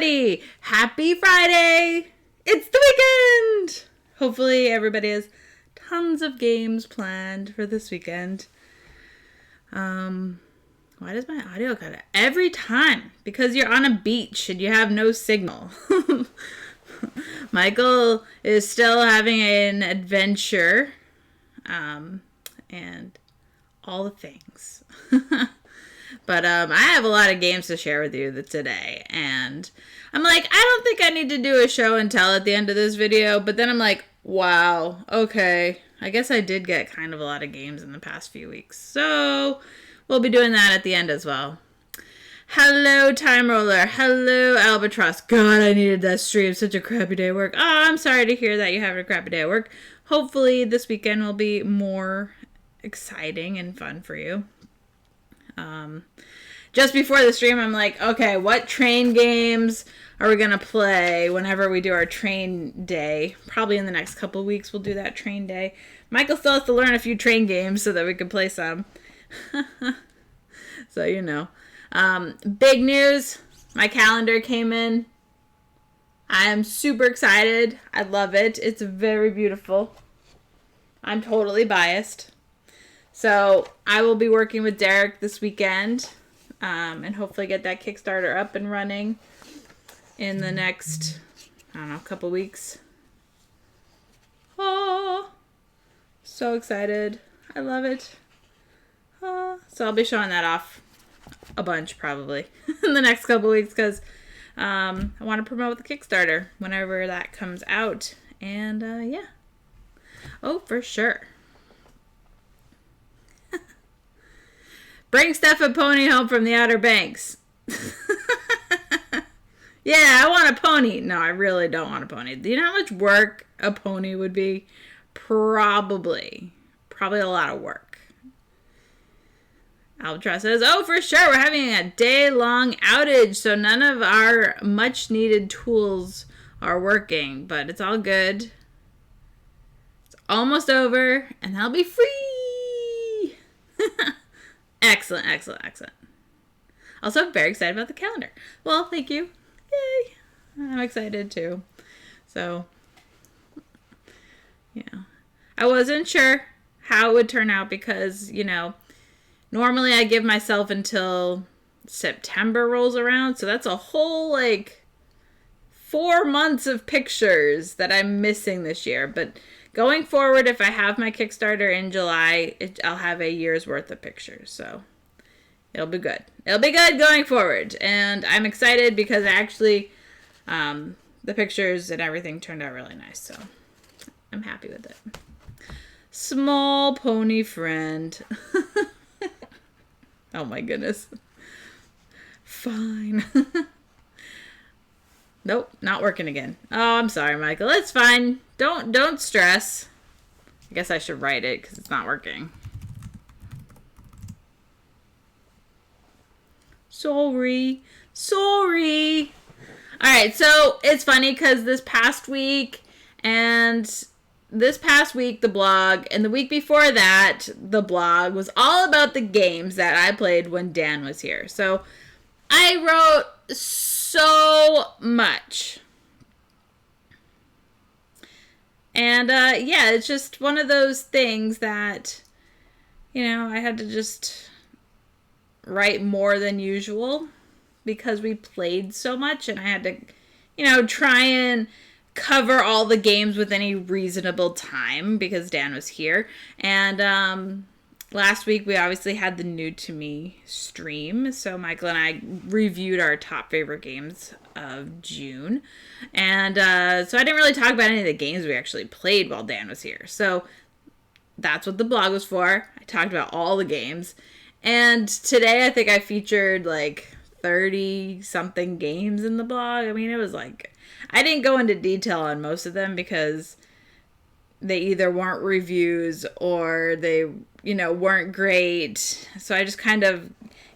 everybody! Happy Friday! It's the weekend! Hopefully everybody has tons of games planned for this weekend. Why does my audio cut out? Every time. Because you're on a beach and you have no signal. Michael is still having an adventure. And all the things. But I have a lot of games to share with you today. And I'm like, I don't think I need to do a show and tell at the end of this video. But then I'm like, wow, okay. I guess I did get kind of a lot of games in the past few weeks. So we'll be doing that at the end as well. Hello, Time Roller. Hello, Albatross. God, I needed that stream. Such a crappy day at work. Oh, I'm sorry to hear that you have a crappy day at work. Hopefully this weekend will be more exciting and fun for you. Just before the stream, I'm like, okay, what train games are we going to play whenever we do our train day? Probably in the next couple of weeks we'll do that train day. Michael still has to learn a few train games so that we can play some. So, you know. Big news. My calendar came in. I am super excited. I love it. It's very beautiful. I'm totally biased. So I will be working with Derek this weekend and hopefully get that Kickstarter up and running in the next, I don't know, couple weeks. Oh, so excited. I love it. Oh, so I'll be showing that off a bunch probably in the next couple weeks because I want to promote the Kickstarter whenever that comes out. And yeah. Oh, for sure. Bring Steph a pony home from the Outer Banks. Yeah, I want a pony. No, I really don't want a pony. Do you know how much work a pony would be? Probably a lot of work. Albatross says, oh, for sure, we're having a day-long outage, so none of our much-needed tools are working, but it's all good. It's almost over, and I'll be free. Excellent, excellent, excellent. Also, very excited about the calendar. Well, thank you. Yay. I'm excited, too. So, yeah. I wasn't sure how it would turn out because, you know, normally I give myself until September rolls around. So that's a whole, 4 months of pictures that I'm missing this year. But going forward, if I have my Kickstarter in July, I'll have a year's worth of pictures. So it'll be good. It'll be good going forward. And I'm excited because actually the pictures and everything turned out really nice. So I'm happy with it. Small pony friend. Oh my goodness. Fine. Nope, not working again. Oh, I'm sorry, Michael. It's fine. Don't stress. I guess I should write it because it's not working. Sorry. Alright, so it's funny because this past week the blog, and the week before that, the blog was all about the games that I played when Dan was here. So I wrote so much. And yeah, it's just one of those things that, you know, I had to just write more than usual because we played so much and I had to, you know, try and cover all the games with any reasonable time because Dan was here. And last week we obviously had the New to Me stream. So Michael and I reviewed our top favorite games of June. And so I didn't really talk about any of the games we actually played while Dan was here. So that's what the blog was for. I talked about all the games. And today I think I featured 30 something games in the blog. I mean, it was I didn't go into detail on most of them because they either weren't reviews or they, you know, weren't great. So I just kind of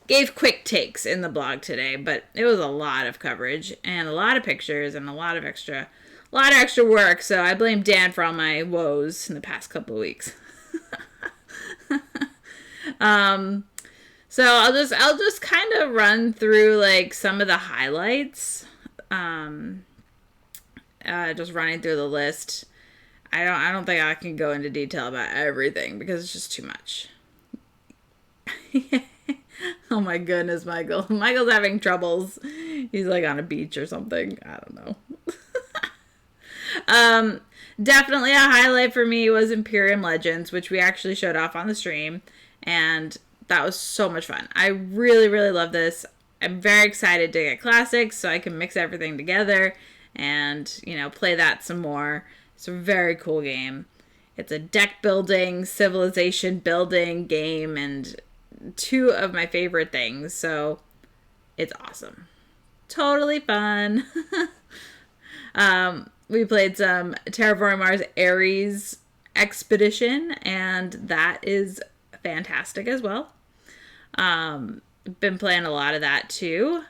gave quick takes in the blog today, but it was a lot of coverage and a lot of pictures and a lot of extra work. So I blame Dan for all my woes in the past couple of weeks. So I'll just kind of run through some of the highlights Just running through the list. I don't think I can go into detail about everything because it's just too much. Oh my goodness, Michael. Michael's having troubles. He's like on a beach or something. I don't know. Definitely a highlight for me was Imperium Legends, which we actually showed off on the stream. And that was so much fun. I really, really love this. I'm very excited to get classics so I can mix everything together and, you know, play that some more. It's a very cool game. It's a deck building, civilization building game, and two of my favorite things. So it's awesome. Totally fun. We played some Terraforming Mars Ares Expedition, and that is fantastic as well. Been playing a lot of that too.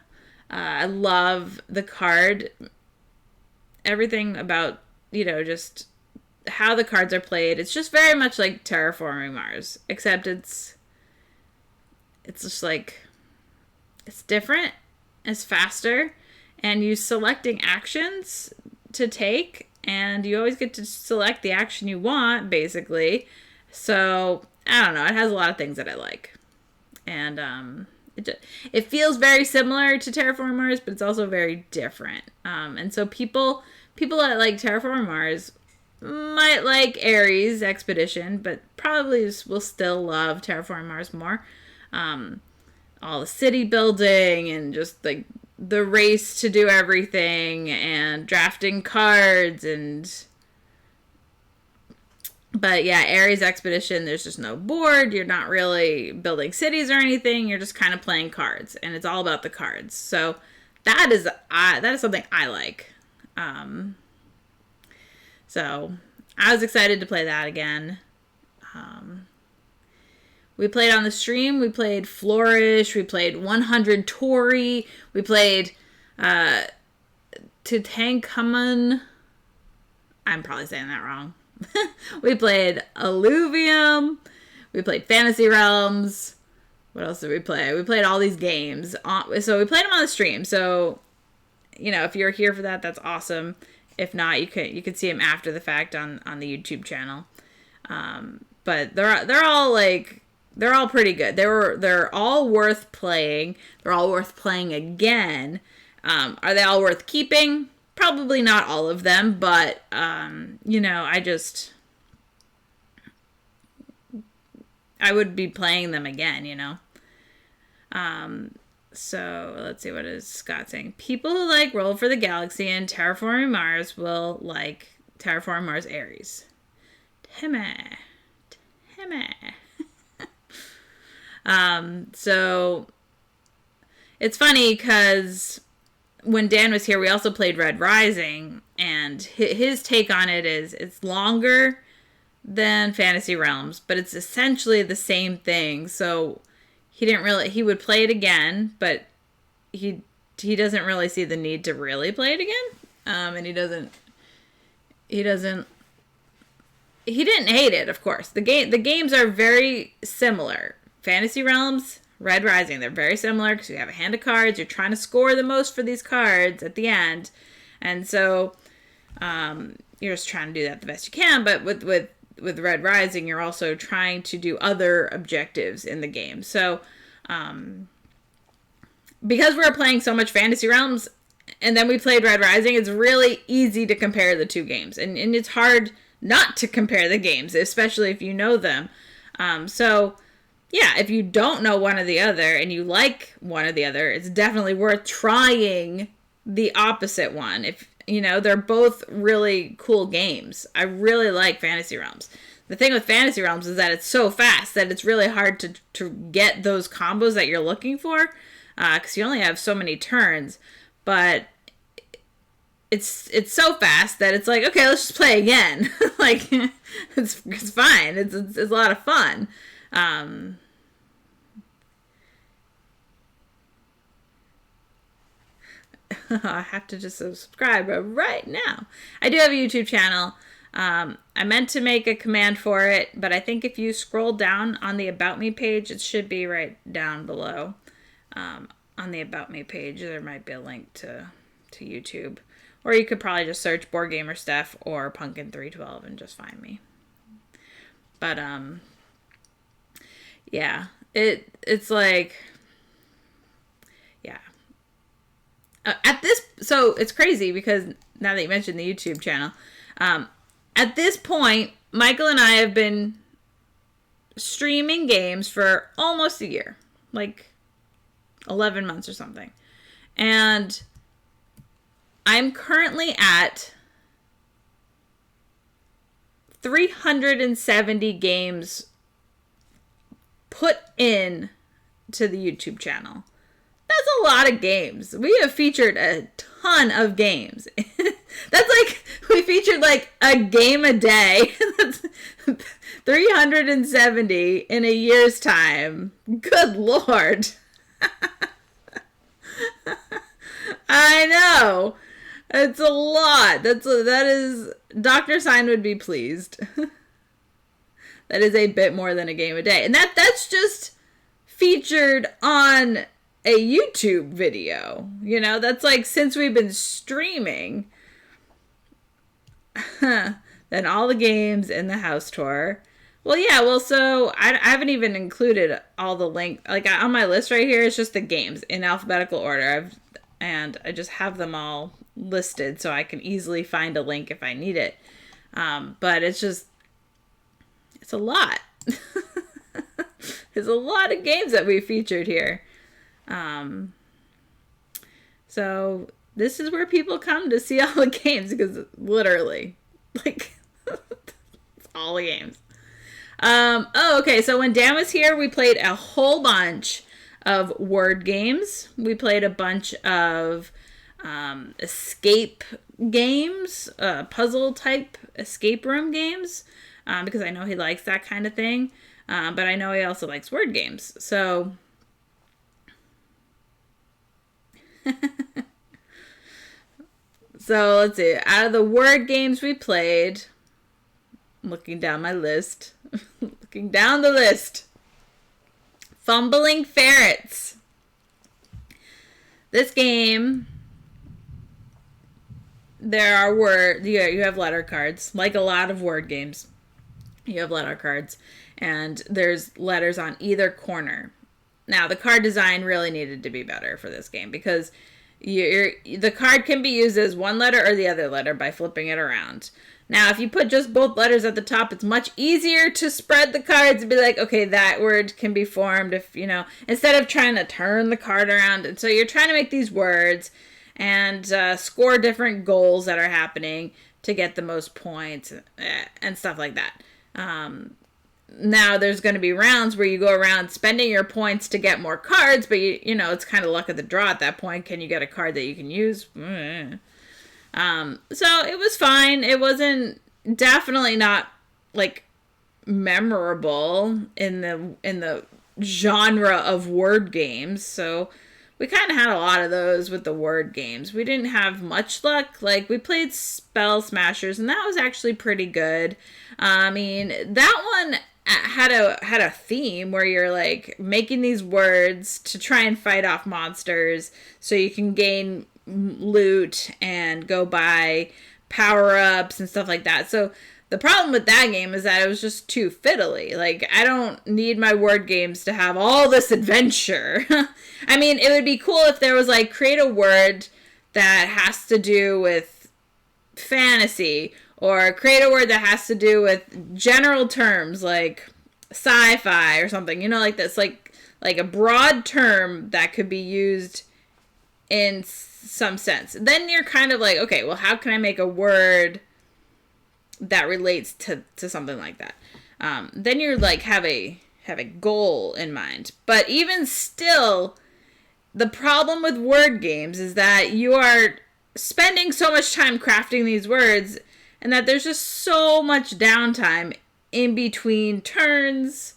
I love the card. Everything about, you know, just how the cards are played. It's just very much like Terraforming Mars, except it's just like, it's different, it's faster, and you selecting actions to take, and you always get to select the action you want, basically. So, I don't know, it has a lot of things that I like. And, it feels very similar to Terraforming Mars, but it's also very different. And so people that like Terraforming Mars might like Ares Expedition, but probably will still love Terraforming Mars more. All the city building and just like the race to do everything and drafting cards but yeah, Ares Expedition, there's just no board. You're not really building cities or anything. You're just kind of playing cards, and it's all about the cards. So that is something I like. So I was excited to play that again. We played on the stream. We played Flourish. We played 100 Tori. We played Tutankhamun. I'm probably saying that wrong. We played Alluvium. We played Fantasy Realms. What else did we play? We played all these games. So we played them on the stream. So, you know, if you're here for that, that's awesome. If not, you could see them after the fact on the YouTube channel. But they're all pretty good. They're all worth playing. They're all worth playing again. Are they all worth keeping? Probably not all of them, but, you know, I would be playing them again, you know. So, let's see, what is Scott saying? People who like Roll for the Galaxy and Terraforming Mars will like Terraforming Mars Ares. Timmy. So, it's funny because when Dan was here, we also played Red Rising, and his take on it is it's longer than Fantasy Realms, but it's essentially the same thing. So he would play it again, but he doesn't really see the need to really play it again. And he didn't hate it, of course. The games are very similar. Fantasy Realms, Red Rising, they're very similar because you have a hand of cards. You're trying to score the most for these cards at the end. And so you're just trying to do that the best you can. But with Red Rising, you're also trying to do other objectives in the game. So because we're playing so much Fantasy Realms and then we played Red Rising, it's really easy to compare the two games. And it's hard not to compare the games, especially if you know them. So yeah, if you don't know one or the other and you like one or the other, it's definitely worth trying the opposite one. If, you know, they're both really cool games. I really like Fantasy Realms. The thing with Fantasy Realms is that it's so fast that it's really hard to get those combos that you're looking for because you only have so many turns. But it's so fast that it's like, okay, let's just play again. Like, it's fine. It's a lot of fun. I have to just subscribe right now. I do have a YouTube channel. I meant to make a command for it, but I think if you scroll down on the About Me page, it should be right down below. On the About Me page, there might be a link to to YouTube. Or you could probably just search Board Gamer Steph or Pumpkin312 and just find me. But yeah, it's like, yeah. So it's crazy because now that you mentioned the YouTube channel, at this point, Michael and I have been streaming games for almost a year, like 11 months or something. And I'm currently at 370 games put in to the YouTube channel. That's a lot of games. We have featured a ton of games. That's like, we featured like a game a day. That's 370 in a year's time. Good Lord. I know. It's a lot. That is, Dr. Sign would be pleased. That is a bit more than a game a day. And that's just featured on a YouTube video. You know, that's like since we've been streaming. Then all the games in the house tour. Well, yeah, so I haven't even included all the link. Like on my list right here, it's just the games in alphabetical order. And I just have them all listed so I can easily find a link if I need it. But it's a lot. There's a lot of games that we featured here. So this is where people come to see all the games, because literally, like, it's all the games. Okay, so when Dan was here, we played a whole bunch of word games. We played a bunch of escape games, puzzle type escape room games, because I know he likes that kind of thing. But I know he also likes word games. So so let's see. Out of the word games we played, looking down my list, looking down the list, Fumbling Ferrets. This game, there are you have letter cards, like a lot of word games. You have letter cards, and there's letters on either corner. Now, the card design really needed to be better for this game, because the card can be used as one letter or the other letter by flipping it around. Now, if you put just both letters at the top, it's much easier to spread the cards and be like, okay, that word can be formed if, instead of trying to turn the card around. And so you're trying to make these words and score different goals that are happening to get the most points and stuff like that. Now there's going to be rounds where you go around spending your points to get more cards, but it's kind of luck of the draw at that point. Can you get a card that you can use? So it was fine. It wasn't, definitely not like memorable in the genre of word games. So we kind of had a lot of those with the word games. We didn't have much luck. Like, we played Spell Smashers, and that was actually pretty good. I mean, that one had a theme where you're like making these words to try and fight off monsters so you can gain loot and go buy power-ups and stuff like that. So the problem with that game is that it was just too fiddly. Like, I don't need my word games to have all this adventure. I mean, it would be cool if there was like, create a word that has to do with fantasy, or create a word that has to do with general terms like sci-fi or something, like this, like a broad term that could be used in some sense. Then you're kind of like, okay, well, how can I make a word that relates to something like that? Then you're like, have a goal in mind. But even still, the problem with word games is that you are spending so much time crafting these words, and that there's just so much downtime in between turns,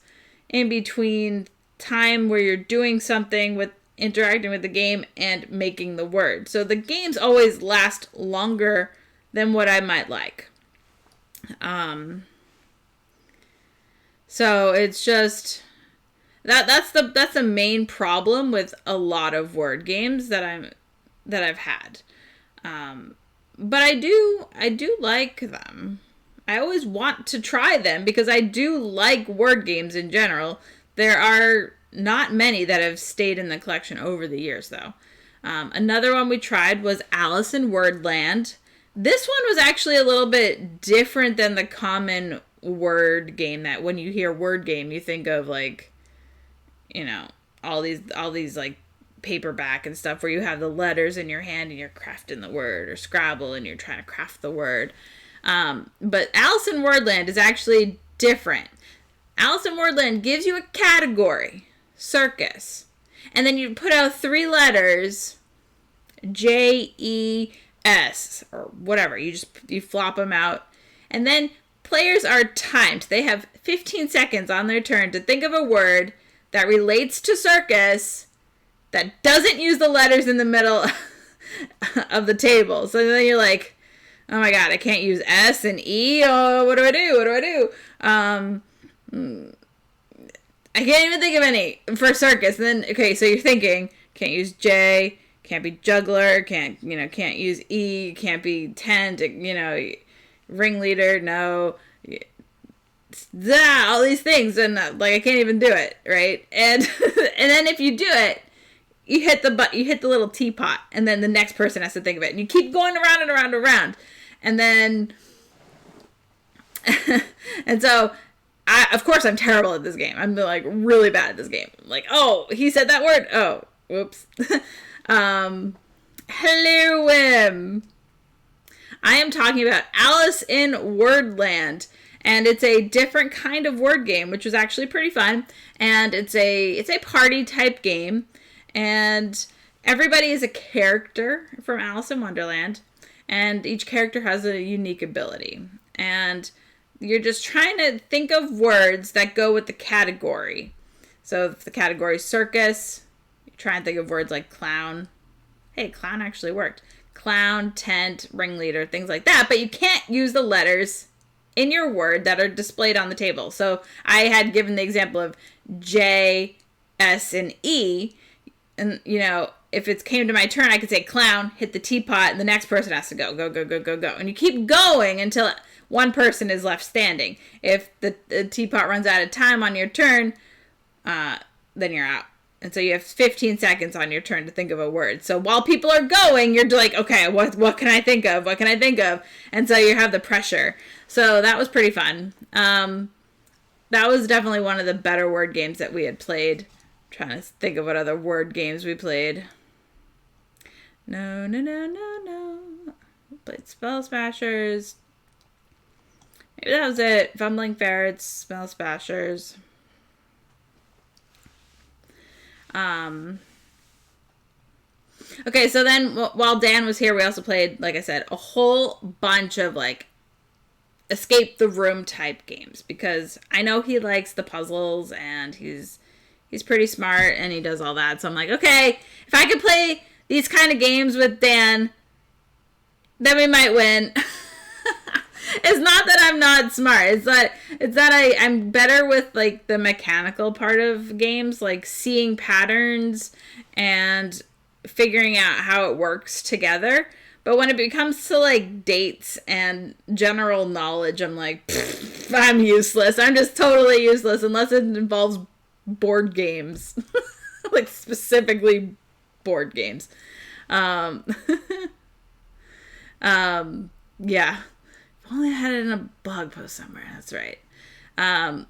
in between time where you're doing something with interacting with the game and making the word. So the games always last longer than what I might like. So it's just that's the main problem with a lot of word games that I've had. But I do like them. I always want to try them because I do like word games in general. There are not many that have stayed in the collection over the years, though. Another one we tried was Alice in Wordland. This one was actually a little bit different than the common word game that when you hear word game, you think of like, you know, all these like paperback and stuff where you have the letters in your hand and you're crafting the word, or Scrabble and you're trying to craft the word. But Alice in Wordland is actually different. Alice in Wordland gives you a category, circus, and then you put out 3 letters, JES or whatever. You flop them out, and then players are timed. They have 15 seconds on their turn to think of a word that relates to circus that doesn't use the letters in the middle of the table. So then you're like, oh my god, I can't use S and E. Oh, what do I do? What do I do? I can't even think of any for circus. And then, okay, so you're thinking, can't use J, can't be juggler, can't use E, can't be tent, ringleader, no. All these things, and like I can't even do it, right? And and then if you do it, you hit the little teapot, and then the next person has to think of it, and you keep going around and around and around, and then and so of course I'm terrible at this game. I'm like really bad at this game. Like, oh, he said that word. Oh, whoops. Hello, Wim. I am talking about Alice in Wordland. And it's a different kind of word game, which was actually pretty fun. And it's a party type game. And everybody is a character from Alice in Wonderland. And each character has a unique ability. And you're just trying to think of words that go with the category. So if the category is circus, you try and think of words like clown. Hey, clown actually worked. Clown, tent, ringleader, things like that. But you can't use the letters in your word that are displayed on the table. So I had given the example of J, S, and E. And, if it came to my turn, I could say clown, hit the teapot, and the next person has to go. And you keep going until one person is left standing. If the teapot runs out of time on your turn, then you're out. And so you have 15 seconds on your turn to think of a word. So while people are going, you're like, okay, what can I think of? What can I think of? And so you have the pressure. So that was pretty fun. That was definitely one of the better word games that we had played. I'm trying to think of what other word games we played. No. We played Spell Smashers. Maybe that was it. Fumbling Ferrets, Spell Smashers. Okay, so then while Dan was here, we also played, like I said, a whole bunch of like escape the room type games, because I know he likes the puzzles and he's pretty smart and he does all that. So I'm like, okay, if I could play these kind of games with Dan, then we might win. It's not that I'm not smart. It's that I'm better with like the mechanical part of games, like seeing patterns and figuring out how it works together. But when it comes to like dates and general knowledge, I'm like, I'm useless. I'm just totally useless unless it involves board games, like specifically board games. Yeah. Only I had it in a blog post somewhere. That's right.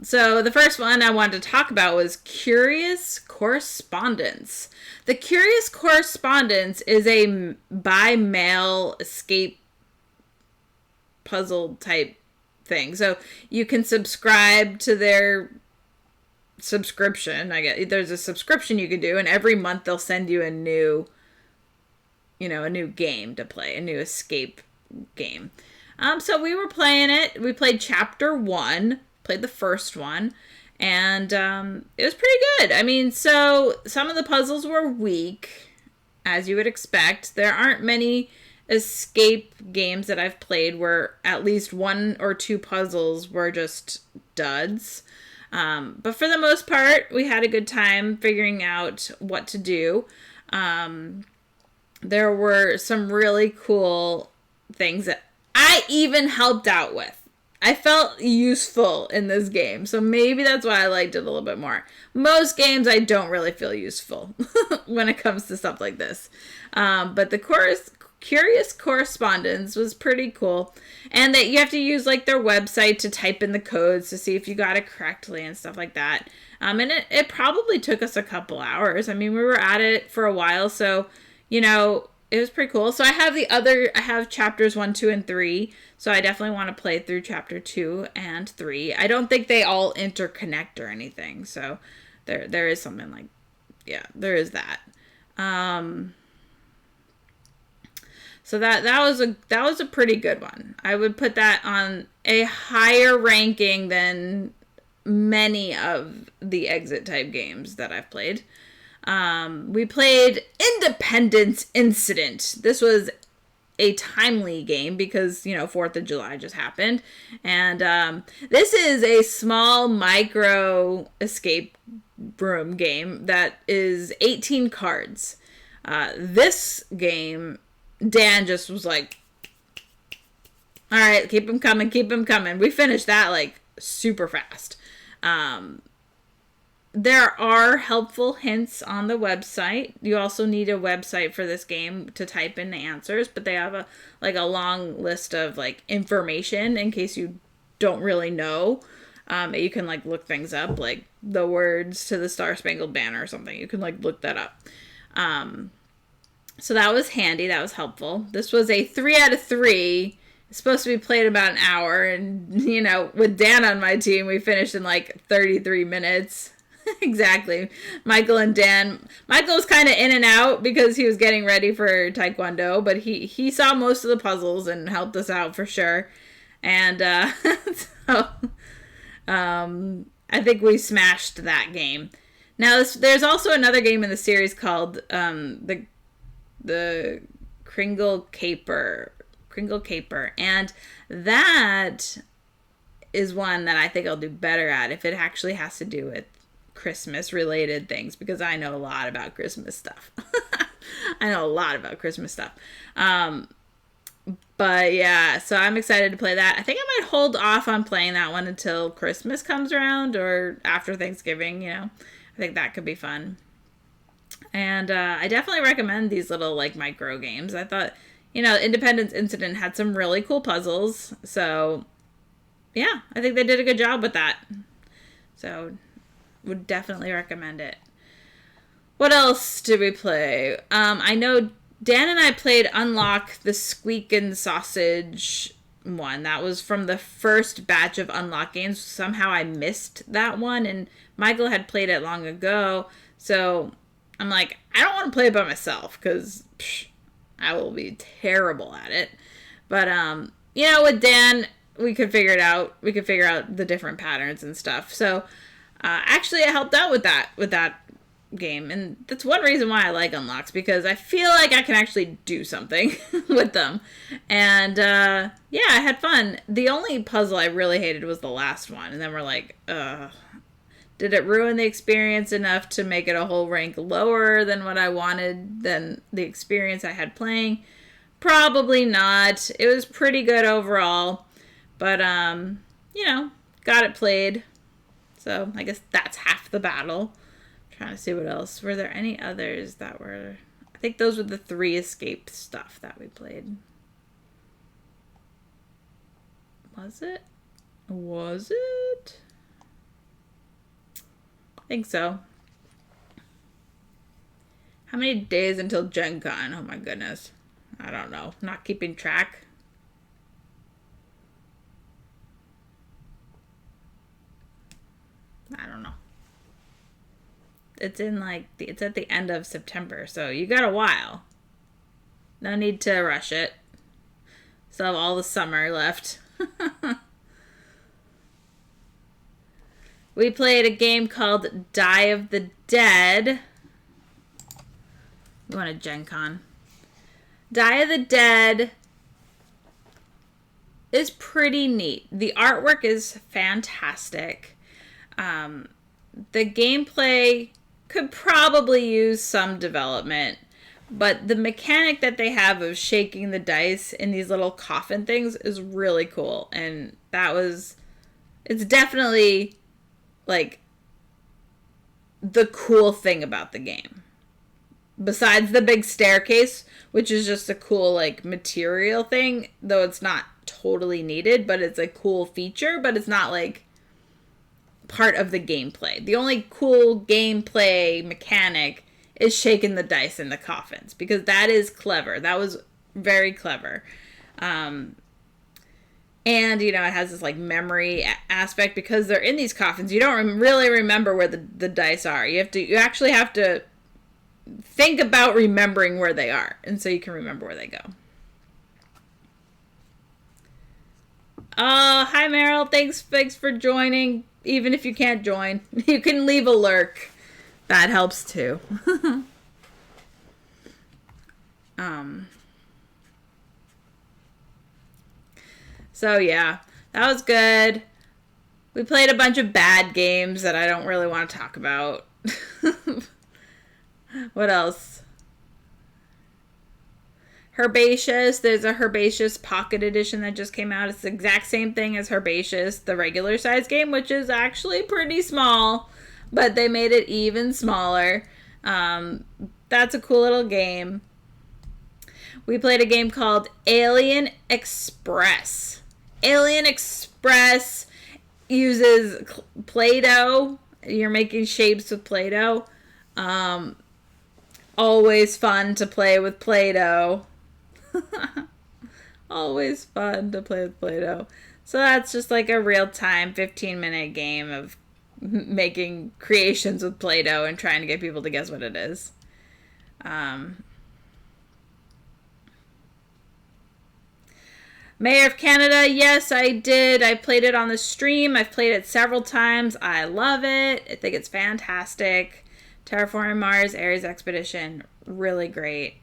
So the first one I wanted to talk about was Curious Correspondence. The Curious Correspondence is a by mail escape puzzle type thing. So you can subscribe to their subscription. I guess there's a subscription you can do, and every month they'll send you a new game to play, a new escape game. So we were playing it. We played chapter 1, played the first one, and it was pretty good. I mean, so some of the puzzles were weak, as you would expect. There aren't many escape games that I've played where at least 1 or 2 puzzles were just duds. But for the most part, we had a good time figuring out what to do. there were some really cool things that I even helped out with. I felt useful in this game, so maybe that's why I liked it a little bit more. Most games I don't really feel useful when it comes to stuff like this. But the Curious Correspondence was pretty cool. And that you have to use like their website to type in the codes to see if you got it correctly and stuff like that. And it probably took us a couple hours. I mean, we were at it for a while, so, you know, it was pretty cool. So I have chapters 1, 2, and 3. So I definitely want to play through chapter 2 and 3. I don't think they all interconnect or anything. So there is something like, yeah, there is that. So that was a pretty good one. I would put that on a higher ranking than many of the exit type games that I've played. We played Independence Incident. This was a timely game because, you know, 4th of July just happened. And this is a small micro escape room game that is 18 cards. This game, Dan just was like, all right, keep them coming, keep them coming. We finished that like super fast. There are helpful hints on the website. You also need a website for this game to type in the answers, but they have a long list of like information in case you don't really know. You can like look things up, like the words to the Star Spangled Banner or something. You can like look that up. So that was handy. That was helpful. This was a 3 out of 3. It's supposed to be played about an hour, and you know, with Dan on my team, we finished in like 33 minutes. Exactly. Michael and Dan. Michael was kind of in and out because he was getting ready for Taekwondo, but he saw most of the puzzles and helped us out for sure. And so I think we smashed that game. Now there's also another game in the series called the Kringle Caper, and that is one that I think I'll do better at if it actually has to do with Christmas related things, because I know a lot about Christmas stuff. But yeah, so I'm excited to play that. I think I might hold off on playing that one until Christmas comes around or after Thanksgiving, you know. I think that could be fun. And I definitely recommend these little like micro games. I thought, you know, Independence Incident had some really cool puzzles. So yeah, I think they did a good job with that. So would definitely recommend it. What else did we play? I know Dan and I played Unlock the Squeakin' Sausage one. That was from the first batch of Unlock games. Somehow I missed that one, and Michael had played it long ago. So I'm like, I don't want to play it by myself because I will be terrible at it. But, you know, with Dan, we could figure it out. We could figure out the different patterns and stuff. So actually, I helped out with that game, and that's one reason why I like Unlocks, because I feel like I can actually do something with them. And yeah, I had fun. The only puzzle I really hated was the last one, and then we're like, did it ruin the experience enough to make it a whole rank lower than what I wanted, than the experience I had playing? Probably not. It was pretty good overall, but you know, got it played. So I guess that's half the battle. I'm trying to see what else. Were there any others that were... I think those were the 3 escape stuff that we played. Was it? I think so. How many days until Gen Con? Oh my goodness. I don't know. Not keeping track. I don't know. It's it's at the end of September, so you got a while. No need to rush it. Still have all the summer left. We played a game called Die of the Dead. We went to Gen Con. Die of the Dead is pretty neat. The artwork is fantastic. The gameplay could probably use some development, But the mechanic that they have of shaking the dice in these little coffin things is really cool. And it's definitely like the cool thing about the game. Besides the big staircase, which is just a cool like material thing, though it's not totally needed, but it's a cool feature, but it's not like part of the gameplay. The only cool gameplay mechanic is shaking the dice in the coffins, because that is clever. That was very clever. And, you know, it has this, like, memory aspect, because they're in these coffins. You don't really remember where the dice are. You actually have to think about remembering where they are, and so you can remember where they go. Hi, Meryl. Thanks for joining. Even if you can't join, you can leave a lurk. That helps too. So yeah, that was good. We played a bunch of bad games that I don't really want to talk about. What else? Herbaceous. There's a Herbaceous Pocket Edition that just came out. It's the exact same thing as Herbaceous, the regular size game, which is actually pretty small, but they made it even smaller. That's a cool little game. We played a game called Alien Express. Alien Express uses Play-Doh. You're making shapes with Play-Doh. Always fun to play with Play-Doh. Always fun to play with Play-Doh. So that's just like a real-time 15-minute game of making creations with Play-Doh and trying to get people to guess what it is. Mayor of Canada, yes, I did. I played it on the stream. I've played it several times. I love it. I think it's fantastic. Terraforming Mars, Ares Expedition, really great.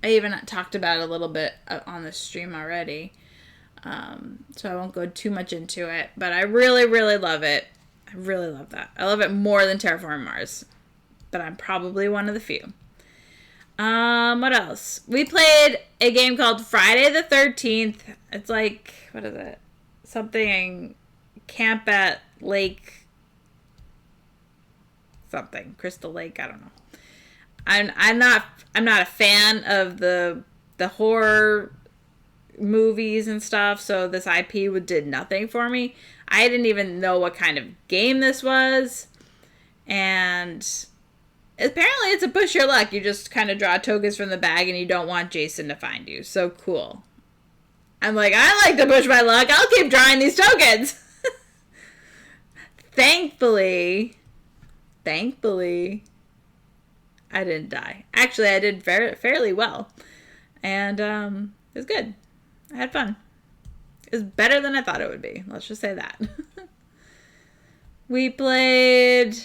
I even talked about it a little bit on the stream already. So I won't go too much into it. But I really, really love it. I really love that. I love it more than Terraforming Mars. But I'm probably one of the few. What else? We played a game called Friday the 13th. It's like, what is it? Something Camp at Lake something. Crystal Lake, I don't know. I'm not a fan of the horror movies and stuff, so this IP did nothing for me. I didn't even know what kind of game this was. And apparently it's a push your luck. You just kind of draw tokens from the bag and you don't want Jason to find you. So cool. I'm like, I like to push my luck. I'll keep drawing these tokens. Thankfully, I didn't die. Actually, I did fairly well. And it was good. I had fun. It was better than I thought it would be. Let's just say that. We played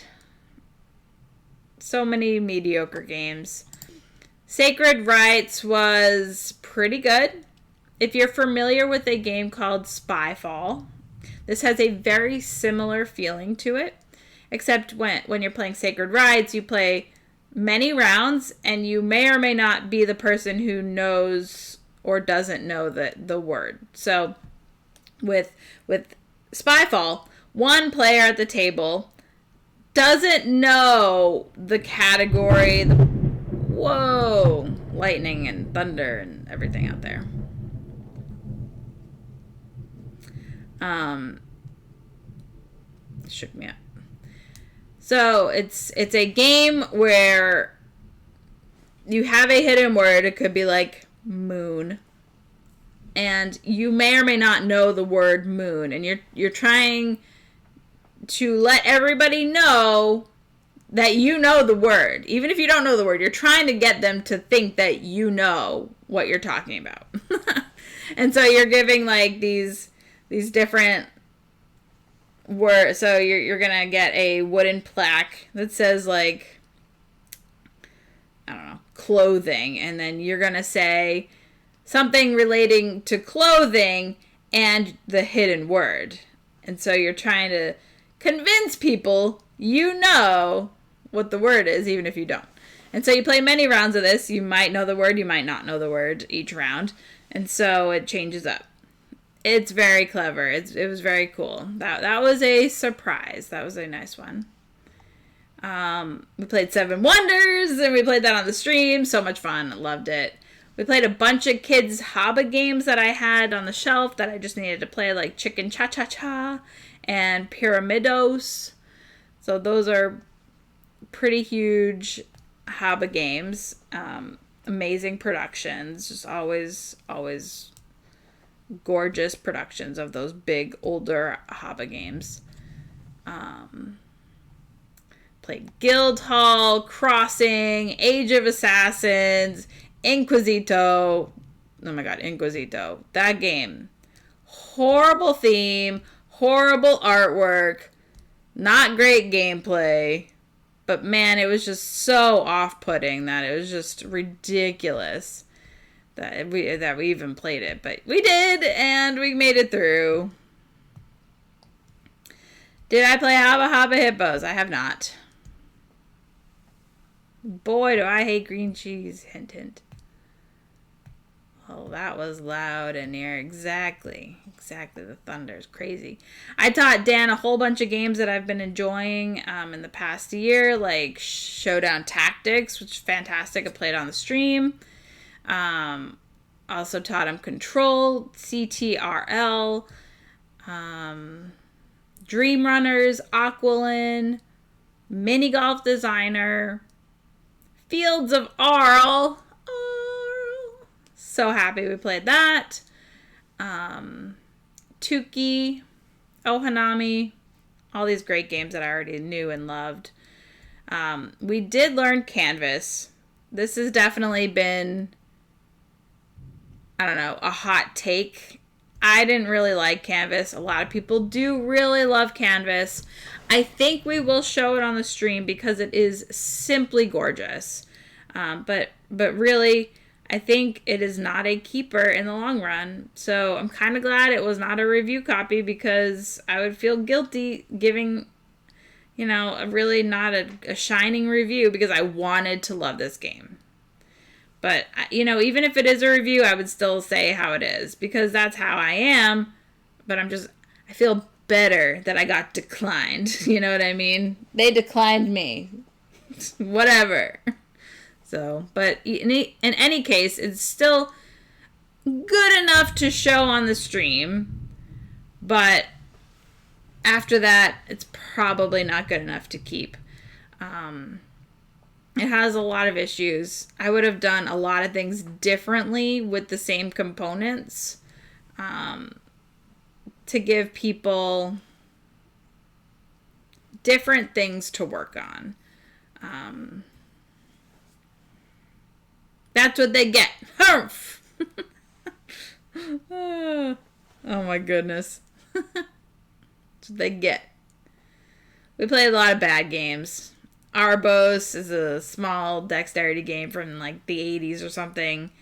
so many mediocre games. Sacred Rights was pretty good. If you're familiar with a game called Spyfall, this has a very similar feeling to it. Except when you're playing Sacred Rights, you play many rounds, and you may or may not be the person who knows or doesn't know the word. So with Spyfall, one player at the table doesn't know the category. Whoa! Lightning and thunder and everything out there. Shook me up. So it's a game where you have a hidden word. It could be like moon, and you may or may not know the word moon, and you're trying to let everybody know that you know the word. Even if you don't know the word, you're trying to get them to think that you know what you're talking about. And so you're giving like these different words. So you're gonna get a wooden plaque that says like, I don't know, clothing, and then you're gonna say something relating to clothing and the hidden word. And so you're trying to convince people you know what the word is, even if you don't. And so you play many rounds of this. You might know the word, you might not know the word each round. And so it changes up. It's very clever. It was very cool. That was a surprise. That was a nice one. We played Seven Wonders, and we played that on the stream. So much fun. Loved it. We played a bunch of kids' Haba games that I had on the shelf that I just needed to play, like Chicken Cha-Cha-Cha and Pyramidos. So those are pretty huge Haba games. Amazing productions. Just always gorgeous productions of those big, older Haba games. Played Guildhall, Crossing, Age of Assassins, Inquisito. Oh my god, Inquisito. That game. Horrible theme, horrible artwork, not great gameplay, but man, it was just so off-putting that it was just ridiculous that we even played it. But we did, and we made it through. Did I play Haba Haba Hippos? I have not. Boy, do I hate green cheese. Hint, hint. Oh, that was loud and near. Exactly. The thunder is crazy. I taught Dan a whole bunch of games that I've been enjoying in the past year, like Showdown Tactics, which is fantastic. I played on the stream. Also taught him Control, CTRL, Dream Runners, Aqualin, Mini Golf Designer, Fields of Arl. So happy we played that. Tuki, Ohanami, all these great games that I already knew and loved. We did learn Canvas. This has definitely been, I don't know, a hot take. I didn't really like Canvas. A lot of people do really love Canvas. I think we will show it on the stream because it is simply gorgeous. But really, I think it is not a keeper in the long run. So I'm kind of glad it was not a review copy because I would feel guilty giving, a really not a shining review because I wanted to love this game. But, even if it is a review, I would still say how it is because that's how I am. But I feel better that I got declined. You know what I mean? They declined me. Whatever. So, but in any case, it's still good enough to show on the stream. But after that, it's probably not good enough to keep. It has a lot of issues. I would have done a lot of things differently with the same components to give people different things to work on. That's what they get. Humph! Oh my goodness. That's what they get. We played a lot of bad games. Arbos is a small dexterity game from like the 80s or something.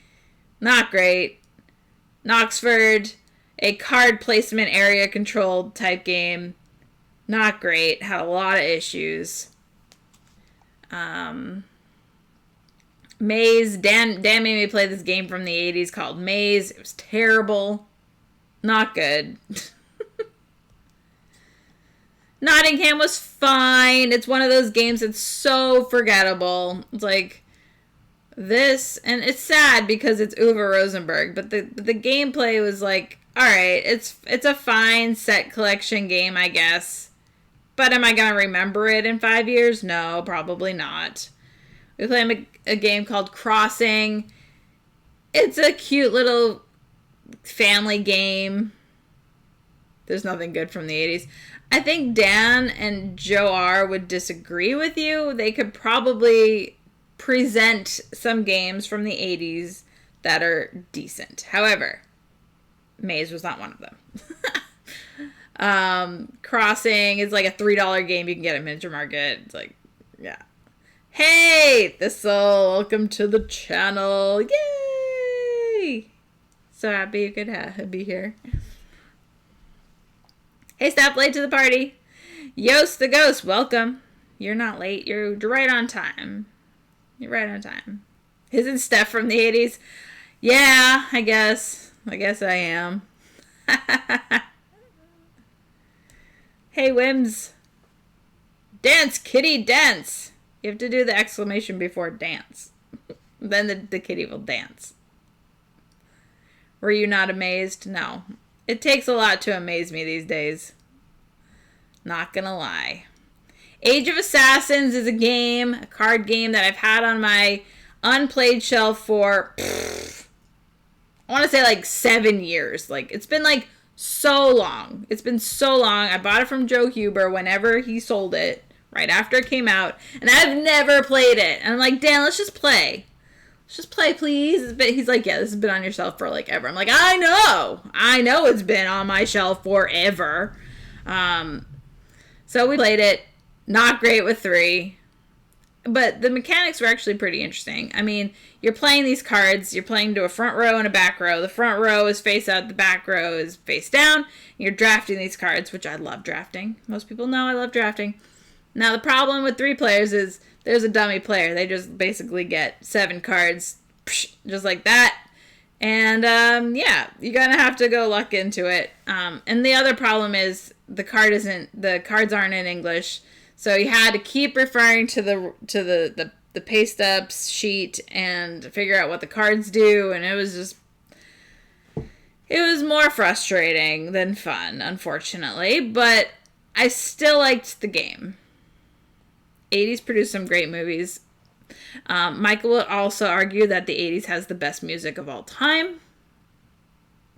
Not great. Knoxford, a card placement area controlled type game. Not great. Had a lot of issues. Maze. Dan made me play this game from the 80s called Maze. It was terrible. Not good. Nottingham was fine. It's one of those games that's so forgettable. It's like this, and it's sad because it's Uwe Rosenberg, but the gameplay was like, all right, it's a fine set collection game, I guess. But am I going to remember it in 5 years? No, probably not. We played a game called Crossing. It's a cute little family game. There's nothing good from the 80s. I think Dan and Joe R. would disagree with you. They could probably present some games from the 80s that are decent. However, Maze was not one of them. Crossing is like a $3 game you can get at Miniature Market. It's like, yeah. Hey, Thistle, welcome to the channel. Yay! So happy you could be here. Hey, Steph, late to the party. Yost the Ghost, welcome. You're not late. You're right on time. You're right on time. Isn't Steph from the 80s? Yeah, I guess. I guess I am. Hey, Wims. Dance, kitty, dance. You have to do the exclamation before dance. Then the kitty will dance. Were you not amazed? No. It takes a lot to amaze me these days. Not gonna lie. Age of Assassins is a card game that I've had on my unplayed shelf for, I want to say like 7 years. Like, it's been like so long. It's been so long. I bought it from Joe Huber whenever he sold it, right after it came out, and I've never played it. And I'm like, Dan, let's just play. Let's just play, please. But he's like, yeah, this has been on your shelf for like ever. I'm like, I know it's been on my shelf forever. So we played it. Not great with 3. But the mechanics were actually pretty interesting. I mean, you're playing these cards. You're playing to a front row and a back row. The front row is face up. The back row is face down. You're drafting these cards, which I love drafting. Most people know I love drafting. Now, the problem with 3 players is there's a dummy player. They just basically get 7 cards, just like that. And, yeah, you're going to have to go luck into it. And the other problem is the cards aren't in English. So you had to keep referring to the paste ups sheet and figure out what the cards do, and it was more frustrating than fun, unfortunately, but I still liked the game. 80s produced some great movies. Michael would also argue that the 80s has the best music of all time,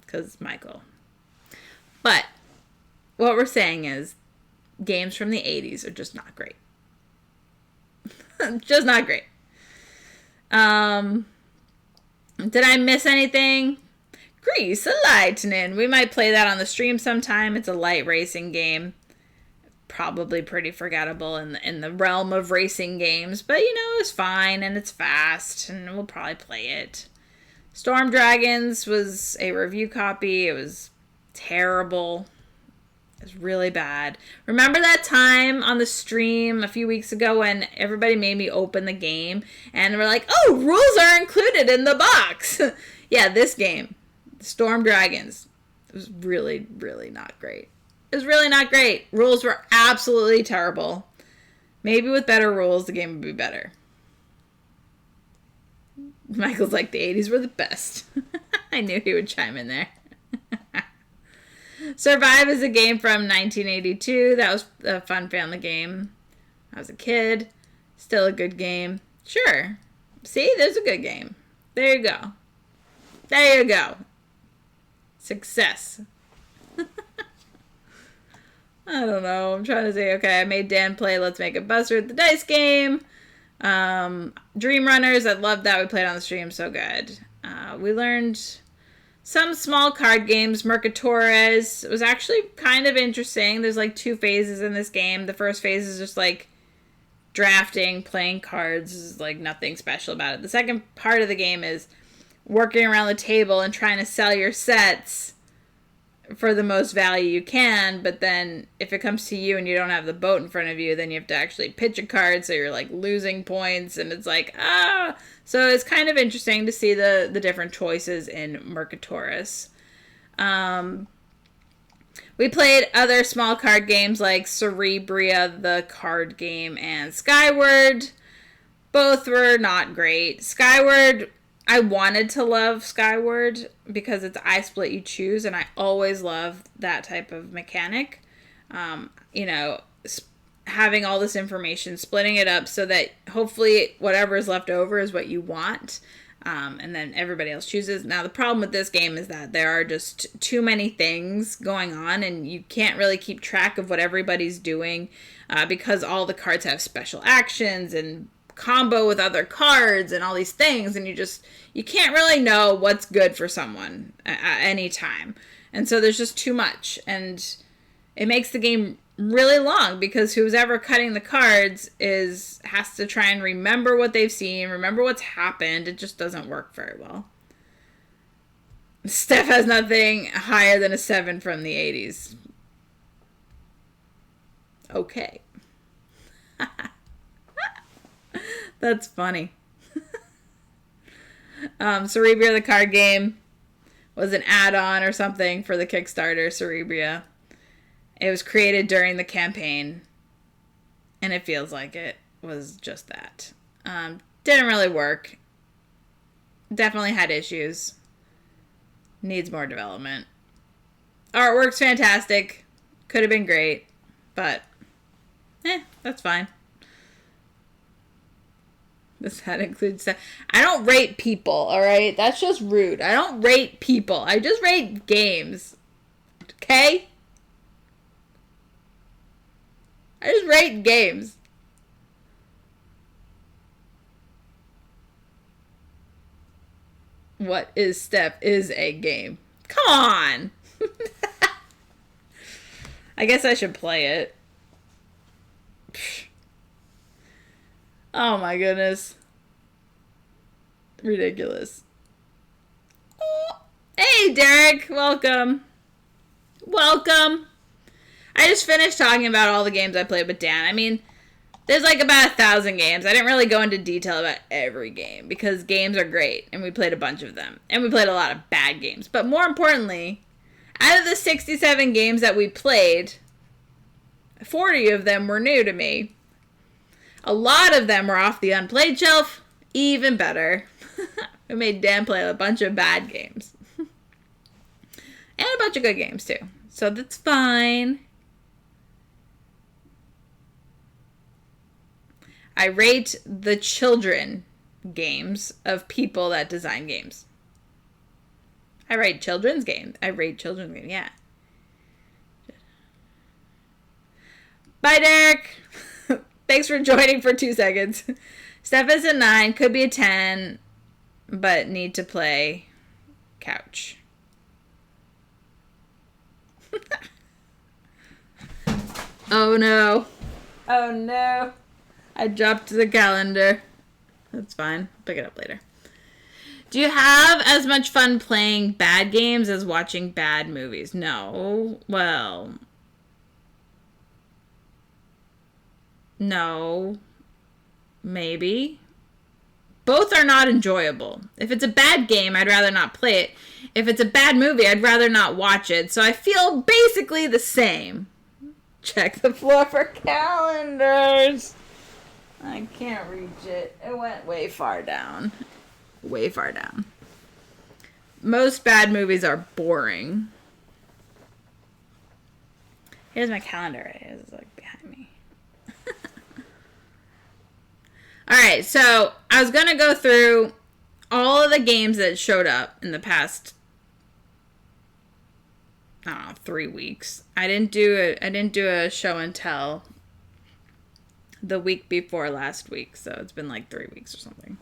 because Michael. But what we're saying is games from the 80s are just not great. Just not great. Did I miss anything? Grease Lightning. We might play that on the stream sometime. It's a light racing game. Probably pretty forgettable in the realm of racing games. But, it's fine and it's fast. And we'll probably play it. Storm Dragons was a review copy. It was terrible. It's really bad. Remember that time on the stream a few weeks ago when everybody made me open the game and we're like, oh, rules are included in the box. Yeah, this game, Storm Dragons, it was really, really not great. It was really not great. Rules were absolutely terrible. Maybe with better rules, the game would be better. Michael's like, the 80s were the best. I knew he would chime in there. Survive is a game from 1982. That was a fun family game. I was a kid. Still a good game. Sure. See, there's a good game. There you go. There you go. Success. I don't know. I'm trying to say, okay, I made Dan play Let's Make a Buzzard, the dice game. Dream Runners, I loved that. We played on the stream, so good. We learned some small card games. Mercatores was actually kind of interesting. There's like 2 phases in this game. The first phase is just like drafting, playing cards. There's like nothing special about it. The second part of the game is working around the table and trying to sell your sets for the most value you can, but then if it comes to you and you don't have the boat in front of you, then you have to actually pitch a card, so you're like losing points, and it's like, so it's kind of interesting to see the different choices in Mercatores. We played other small card games like Cerebria, the card game, and Skyward. Both were not great. Skyward, I wanted to love Skyward because it's I split you choose, and I always love that type of mechanic. Having all this information, splitting it up so that hopefully whatever is left over is what you want, and then everybody else chooses. Now, the problem with this game is that there are just too many things going on, and you can't really keep track of what everybody's doing because all the cards have special actions and combo with other cards and all these things, and you can't really know what's good for someone at any time. And so there's just too much, and it makes the game really long because who's ever cutting the cards has to try and remember what they've seen, remember what's happened. It just doesn't work very well. Steph has nothing higher than a 7 from the 80s. Okay. That's funny. Cerebria, the card game, was an add-on or something for the Kickstarter Cerebria. It was created during the campaign, and it feels like it was just that. Didn't really work. Definitely had issues. Needs more development. Artwork's fantastic. Could have been great, but that's fine. This hat includes that. I don't rate people, alright? That's just rude. I don't rate people. I just rate games. Okay? I just rate games. What is Steph is a game. Come on! I guess I should play it. Oh my goodness. Ridiculous. Oh. Hey, Derek. Welcome. Welcome. I just finished talking about all the games I played with Dan. I mean, there's like about 1,000 games. I didn't really go into detail about every game because games are great and we played a bunch of them. And we played a lot of bad games. But more importantly, out of the 67 games that we played, 40 of them were new to me. A lot of them were off the unplayed shelf. Even better. We made Dan play a bunch of bad games. And a bunch of good games too. So that's fine. I rate the children games of people that design games. I rate children's games. Yeah. Bye, Derek. Thanks for joining for 2 seconds. Steph is a 9, could be a 10, but need to play couch. Oh no. Oh no. I dropped the calendar. That's fine. Pick it up later. Do you have as much fun playing bad games as watching bad movies? No. Well, no. Maybe. Both are not enjoyable. If it's a bad game, I'd rather not play it. If it's a bad movie, I'd rather not watch it. So I feel basically the same. Check the floor for calendars. I can't reach it. It went way far down. Way far down. Most bad movies are boring. Here's my calendar. It's like behind me. Alright, so I was going to go through all of the games that showed up in the past, I don't know, 3 weeks. I didn't do a show and tell the week before last week, so it's been like 3 weeks or something.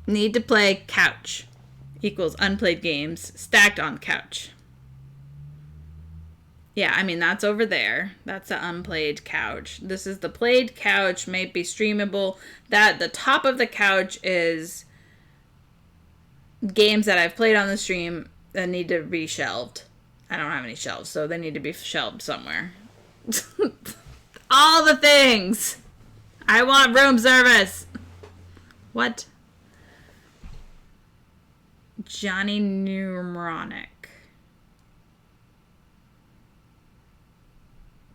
Need to play couch equals unplayed games stacked on couch. Yeah, I mean, that's over there. That's the unplayed couch. This is the played couch, may be streamable. That the top of the couch is games that I've played on the stream that need to be shelved. I don't have any shelves, so they need to be shelved somewhere. All the things. I want room service. What? Johnny Mnemonic.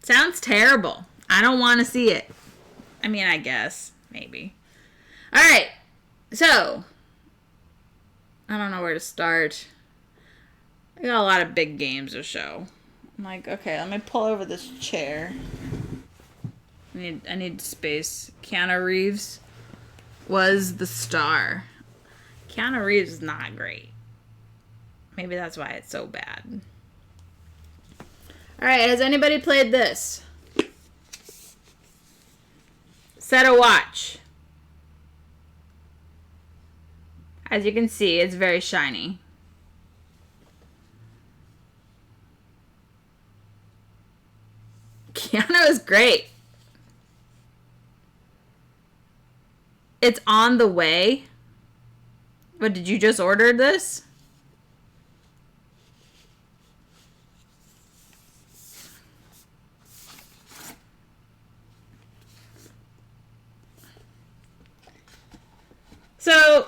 Sounds terrible. I don't want to see it. I mean, I guess. Maybe. Alright. So. I don't know where to start. I got a lot of big games to show. I'm like, okay, let me pull over this chair. I need space. Keanu Reeves was the star. Keanu Reeves is not great. Maybe that's why it's so bad. Alright, has anybody played this? Set a watch. As you can see, it's very shiny. Keanu is great. It's on the way. What, did you just order this? So,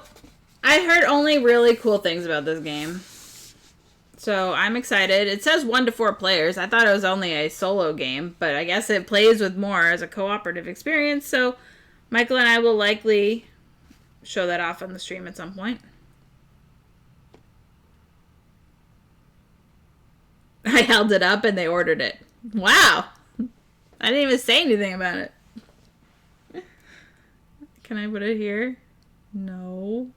I heard only really cool things about this game. So, I'm excited. It says 1 to 4 players. I thought it was only a solo game, but I guess it plays with more as a cooperative experience. So, Michael and I will likely show that off on the stream at some point. I held it up and they ordered it. Wow. I didn't even say anything about it. Can I put it here? No.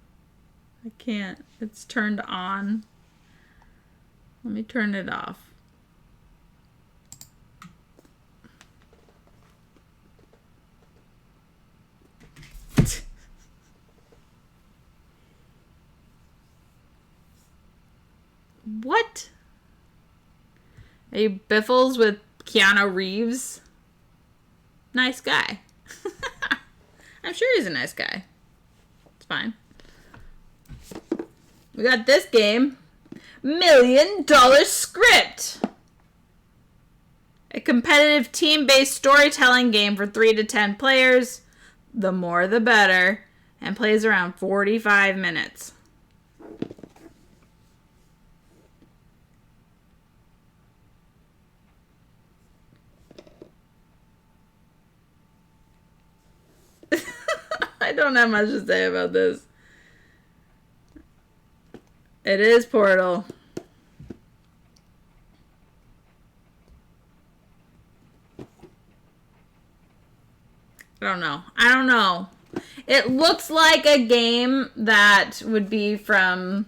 I can't. It's turned on. Let me turn it off. What? Are you Biffles with Keanu Reeves? Nice guy. I'm sure he's a nice guy. It's fine. We got this game. $1 Million Script. A competitive team-based storytelling game for 3 to 10 players. The more the better. And plays around 45 minutes. I don't have much to say about this. It is Portal. I don't know. It looks like a game that would be from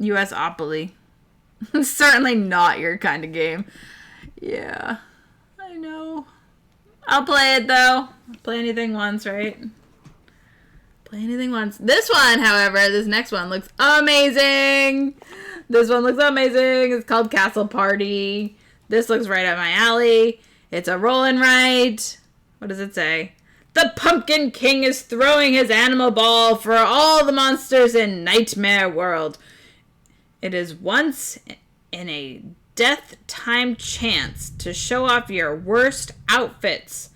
USopoly. Certainly not your kind of game. Yeah, I know. I'll play it though. Play anything once, right? Play anything once. This one, however, this next one looks amazing. This one looks amazing. It's called Castle Party. This looks right up my alley. It's a roll and write. What does it say? The Pumpkin King is throwing his animal ball for all the monsters in Nightmare World. It is once in a death time chance to show off your worst outfits.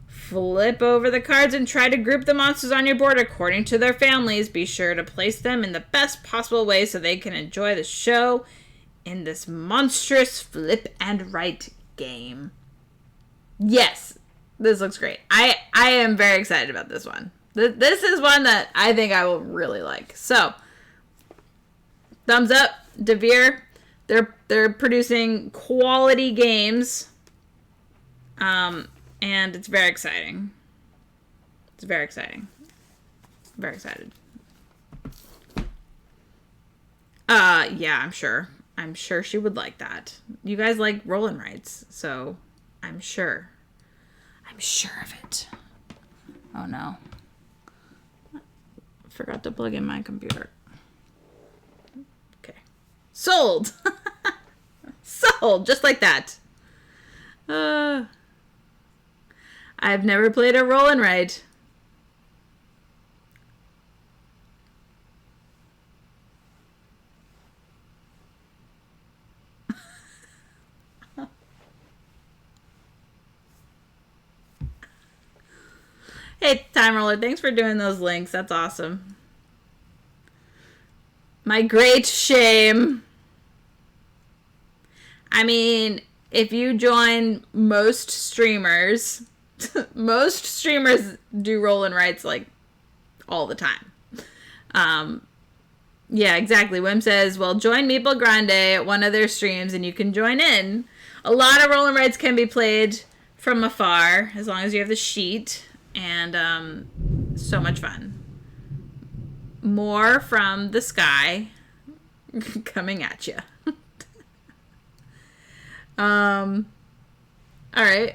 Flip over the cards and try to group the monsters on your board according to their families. Be sure to place them in the best possible way so they can enjoy the show in this monstrous flip and write game. Yes, this looks great. I am very excited about this one. This is one that I think I will really like. So, thumbs up, Devere. They're producing quality games, and it's very exciting. It's very exciting. Very excited. Yeah, I'm sure. I'm sure she would like that. You guys like roll and rides, so I'm sure. I'm sure of it. Oh no. Forgot to plug in my computer. Okay. Sold! Sold! Just like that. I've never played a roll and ride. Hey, Time Roller, thanks for doing those links. That's awesome. My great shame. I mean, if you join most streamers, most streamers do roll and rights like all the time. Yeah, exactly. Wim says, well, join Meeple Grande at one of their streams and you can join in. A lot of roll and rights can be played from afar as long as you have the sheet. And so much fun. More from the sky coming at you. All right.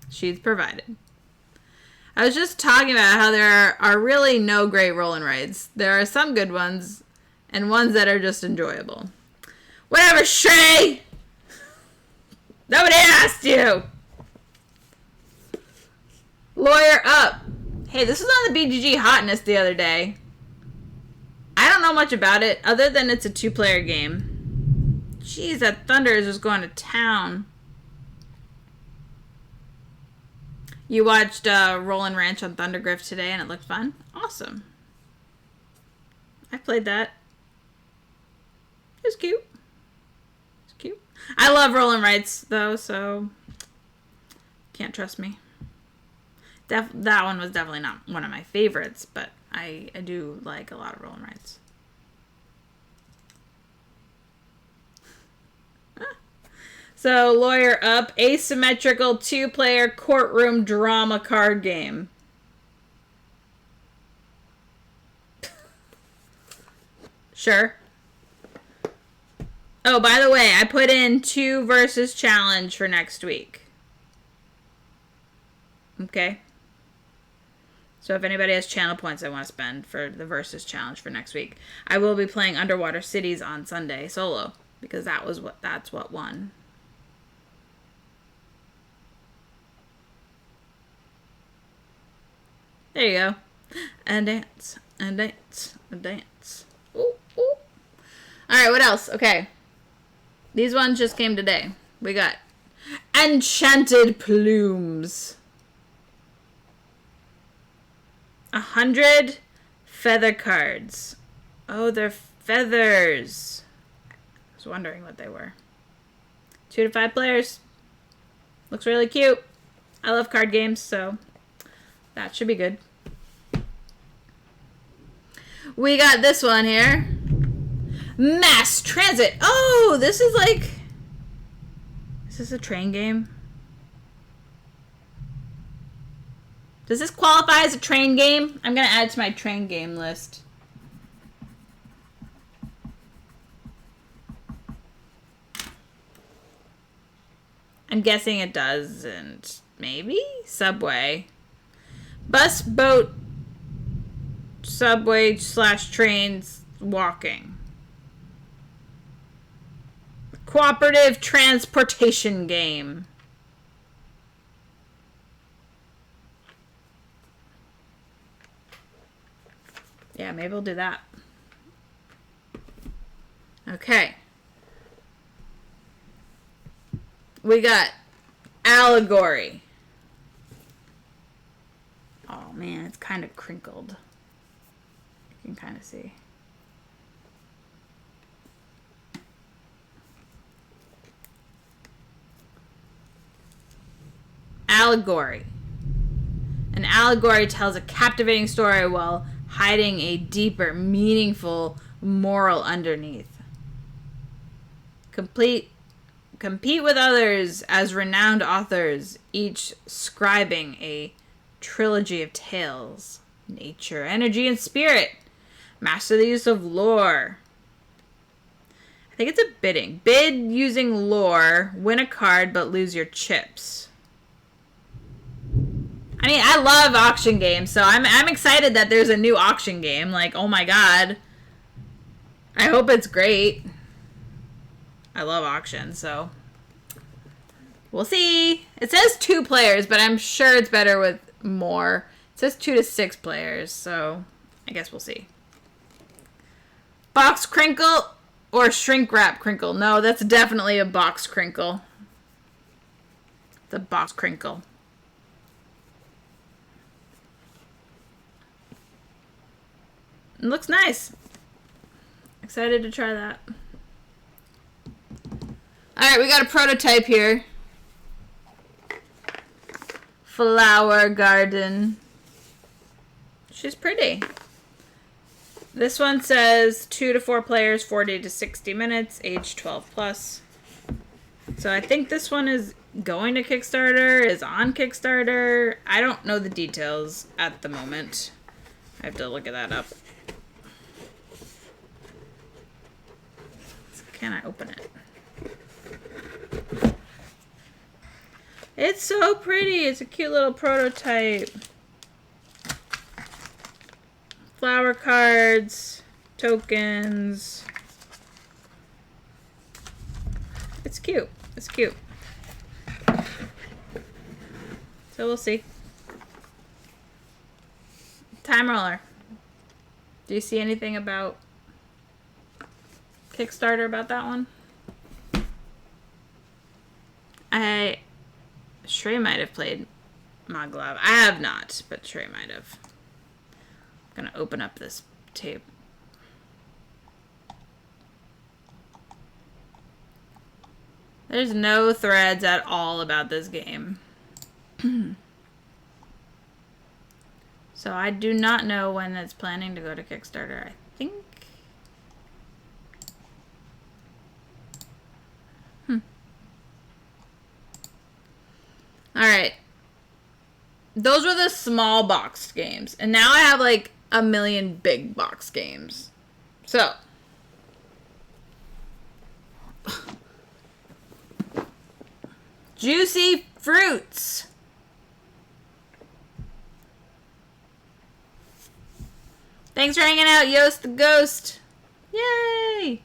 She's provided. I was just talking about how there are really no great roll and rides. There are some good ones and ones that are just enjoyable. Whatever, Shrey! Nobody asked you! Lawyer up. Hey, this was on the BGG Hotness the other day. I don't know much about it, other than it's a 2-player game. Jeez, that Thunder is just going to town. You watched Rollin' Ranch on Thundergrift today and it looked fun? Awesome. I played that. It was cute. It's cute. I love Rollin' Rights though, so can't trust me. That one was definitely not one of my favorites, but I do like a lot of Rollin' Rights. So, Lawyer Up, asymmetrical 2-player courtroom drama card game. Sure. Oh, by the way, I put in 2 versus challenge for next week. Okay. So if anybody has channel points I want to spend for the versus challenge for next week, I will be playing Underwater Cities on Sunday solo because that's what won. There you go. And dance, and dance, and dance. Ooh, ooh. Alright, what else? Okay. These ones just came today. We got Enchanted Plumes. 100 feather cards. Oh, they're feathers. I was wondering what they were. 2 to 5 players. Looks really cute. I love card games, so that should be good. We got this one here. Mass Transit. Oh, this is like... Is this a train game? Does this qualify as a train game? I'm going to add it to my train game list. I'm guessing it doesn't. Maybe? Subway. Bus, boat, subway / trains, walking. Cooperative transportation game. Yeah, maybe we'll do that. Okay. We got Allegory. Oh man, it's kind of crinkled. You can kind of see. Allegory. An allegory tells a captivating story while hiding a deeper, meaningful moral underneath. Compete with others as renowned authors, each scribing a trilogy of tales. Nature, energy, and spirit. Master the use of lore. I think it's a bidding. Bid using lore, win a card, but lose your chips. I mean, I love auction games, so I'm excited that there's a new auction game. Like, oh my god. I hope it's great. I love auction, so we'll see. It says 2 players, but I'm sure it's better with more. It says 2 to 6 players, so I guess we'll see. Box crinkle or shrink wrap crinkle? No, that's definitely a box crinkle. It's a box crinkle. It looks nice. Excited to try that. Alright, we got a prototype here. Flower garden. She's pretty. This one says 2 to 4 players, 40 to 60 minutes, age 12 plus. So I think this one is going to Kickstarter, is on Kickstarter. I don't know the details at the moment. I have to look at that up. Can I open it? It's so pretty. It's a cute little prototype. Flower cards, tokens. It's cute. It's cute. So we'll see. Time roller. Do you see anything about Kickstarter about that one? I sure you might have played my glove. I have not, but Trey might have. I'm gonna open up this tape. There's no threads at all about this game. So I do not know when it's planning to go to Kickstarter. I think. Alright. Those were the small boxed games. And now I have like a million big box games. So. Juicy fruits. Thanks for hanging out, Yost the Ghost. Yay!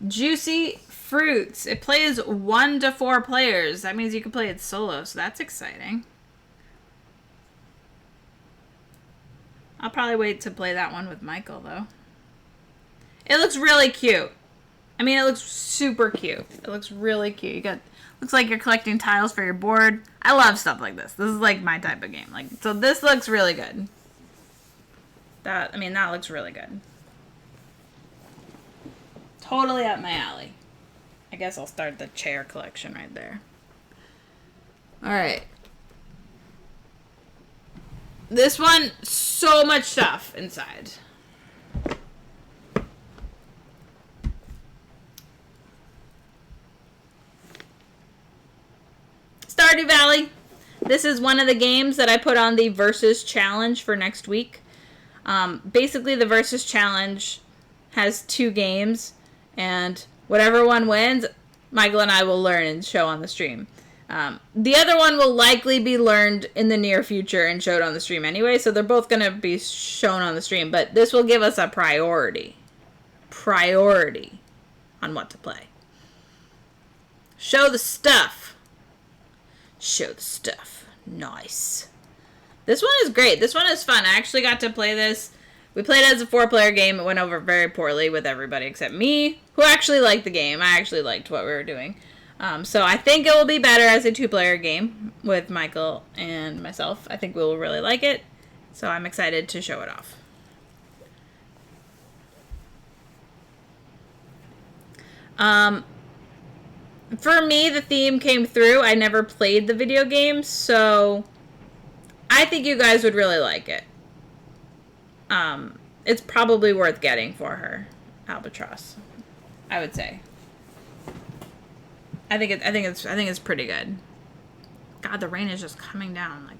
Juicy fruits. It plays 1 to 4 players. That means you can play it solo, so that's exciting. I'll probably wait to play that one with Michael, though. It looks really cute. I mean, it looks super cute. It looks really cute. You got, looks like you're collecting tiles for your board. I love stuff like this. This is like my type of game. Like, so this looks really good. That looks really good. Totally up my alley. I guess I'll start the chair collection right there. All right. This one, so much stuff inside. Stardew Valley. This is one of the games that I put on the Versus Challenge for next week. Basically, the Versus Challenge has 2 games, and whatever one wins, Michael and I will learn and show on the stream. The other one will likely be learned in the near future and showed on the stream anyway, so they're both going to be shown on the stream, but this will give us a priority on what to play. Show the stuff. Show the stuff. Nice. This one is great. This one is fun. I actually got to play this. We played it as a 4-player game. It went over very poorly with everybody except me, who actually liked the game. I actually liked what we were doing. So I think it will be better as a 2-player game with Michael and myself. I think we will really like it. So I'm excited to show it off. For me, the theme came through. I never played the video game, so I think you guys would really like it. It's probably worth getting for her, Albatross. I would say. I think it's pretty good. God, the rain is just coming down, like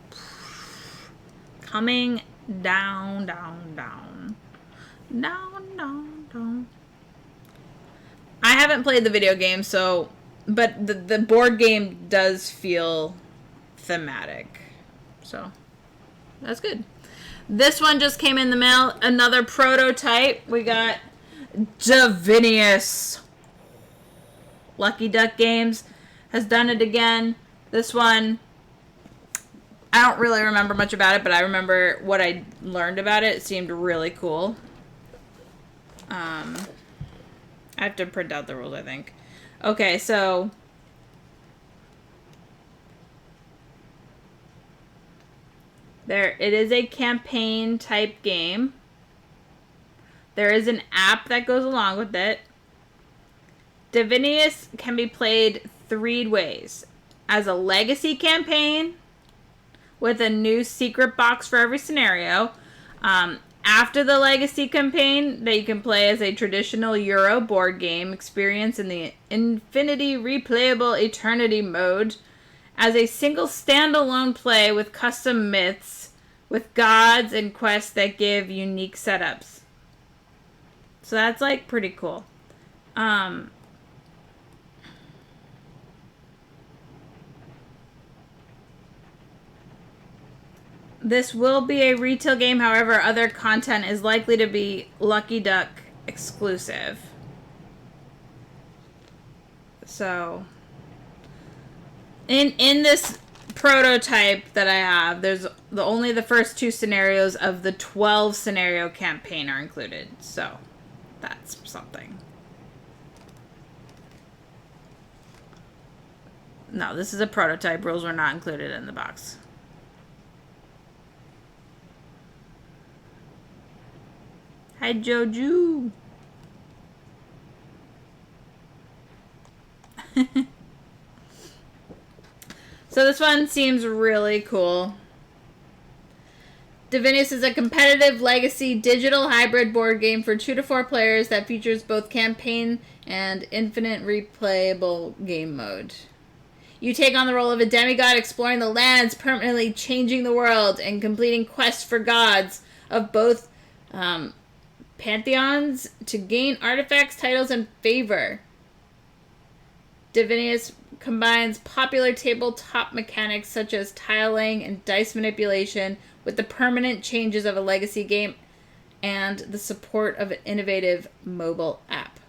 coming down, down, down, down, down, down. I haven't played the video game, so, but the board game does feel thematic, so that's good. This one just came in the mail. Another prototype. We got Divinius. Lucky Duck Games has done it again. This one, I don't really remember much about it, but I remember what I learned about it. It seemed really cool. I have to print out the rules, I think. Okay, so there, it is a campaign type game. There is an app that goes along with it. Divinius can be played 3 ways. As a legacy campaign, with a new secret box for every scenario. After the legacy campaign, that you can play as a traditional Euro board game experience in the Infinity Replayable Eternity mode. As a single standalone play with custom myths, with gods and quests that give unique setups. So that's like pretty cool. This will be a retail game, however, other content is likely to be Lucky Duck exclusive. So, in this prototype that I have, there's only the first 2 scenarios of the 12 scenario campaign are included. So, that's something. No, this is a prototype. Rules were not included in the box. Hi, Joju. So this one seems really cool. Divinius is a competitive legacy digital hybrid board game for 2 to 4 players that features both campaign and infinite replayable game mode. You take on the role of a demigod exploring the lands, permanently changing the world, and completing quests for gods of both pantheons to gain artifacts, titles, and favor. Divinius combines popular tabletop mechanics such as tiling and dice manipulation with the permanent changes of a legacy game and the support of an innovative mobile app.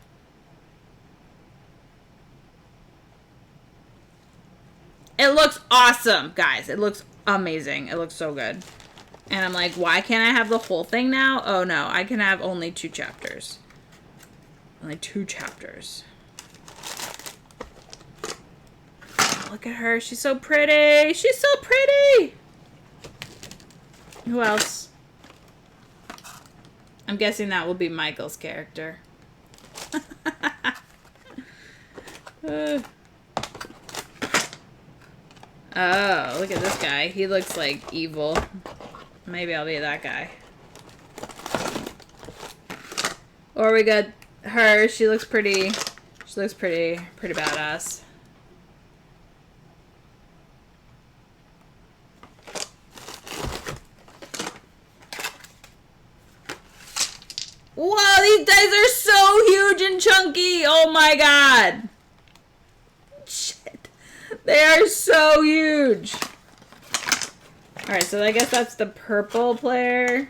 It looks awesome, guys. It looks amazing. It looks so good. And I'm like, why can't I have the whole thing now? Oh, no. I can have only 2 chapters. Only 2 chapters. Oh, look at her. She's so pretty. She's so pretty. Who else? I'm guessing that will be Michael's character. Oh, look at this guy. He looks like evil. Maybe I'll be that guy. Or we got her. She looks pretty. She looks pretty badass. Whoa, these dice are so huge and chunky. Oh my god. Shit. They are so huge. Alright, so I guess that's the purple player.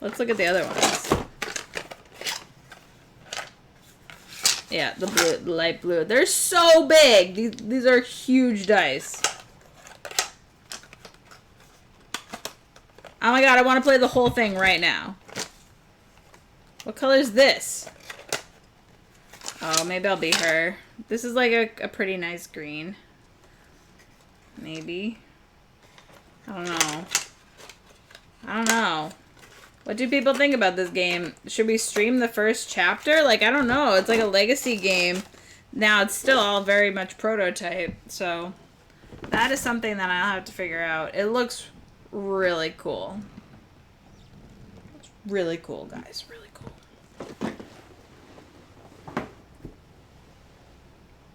Let's look at the other ones. Yeah, the blue, the light blue. They're so big. These are huge dice. Oh my god, I want to play the whole thing right now. What color is this? Oh, maybe I'll be her. This is like a pretty nice green. Maybe. I don't know. I don't know. What do people think about this game? Should we stream the first chapter? Like, I don't know. It's like a legacy game. Now, it's still all very much prototype. So, that is something that I'll have to figure out. It looks really cool. It's really cool, guys. Really cool.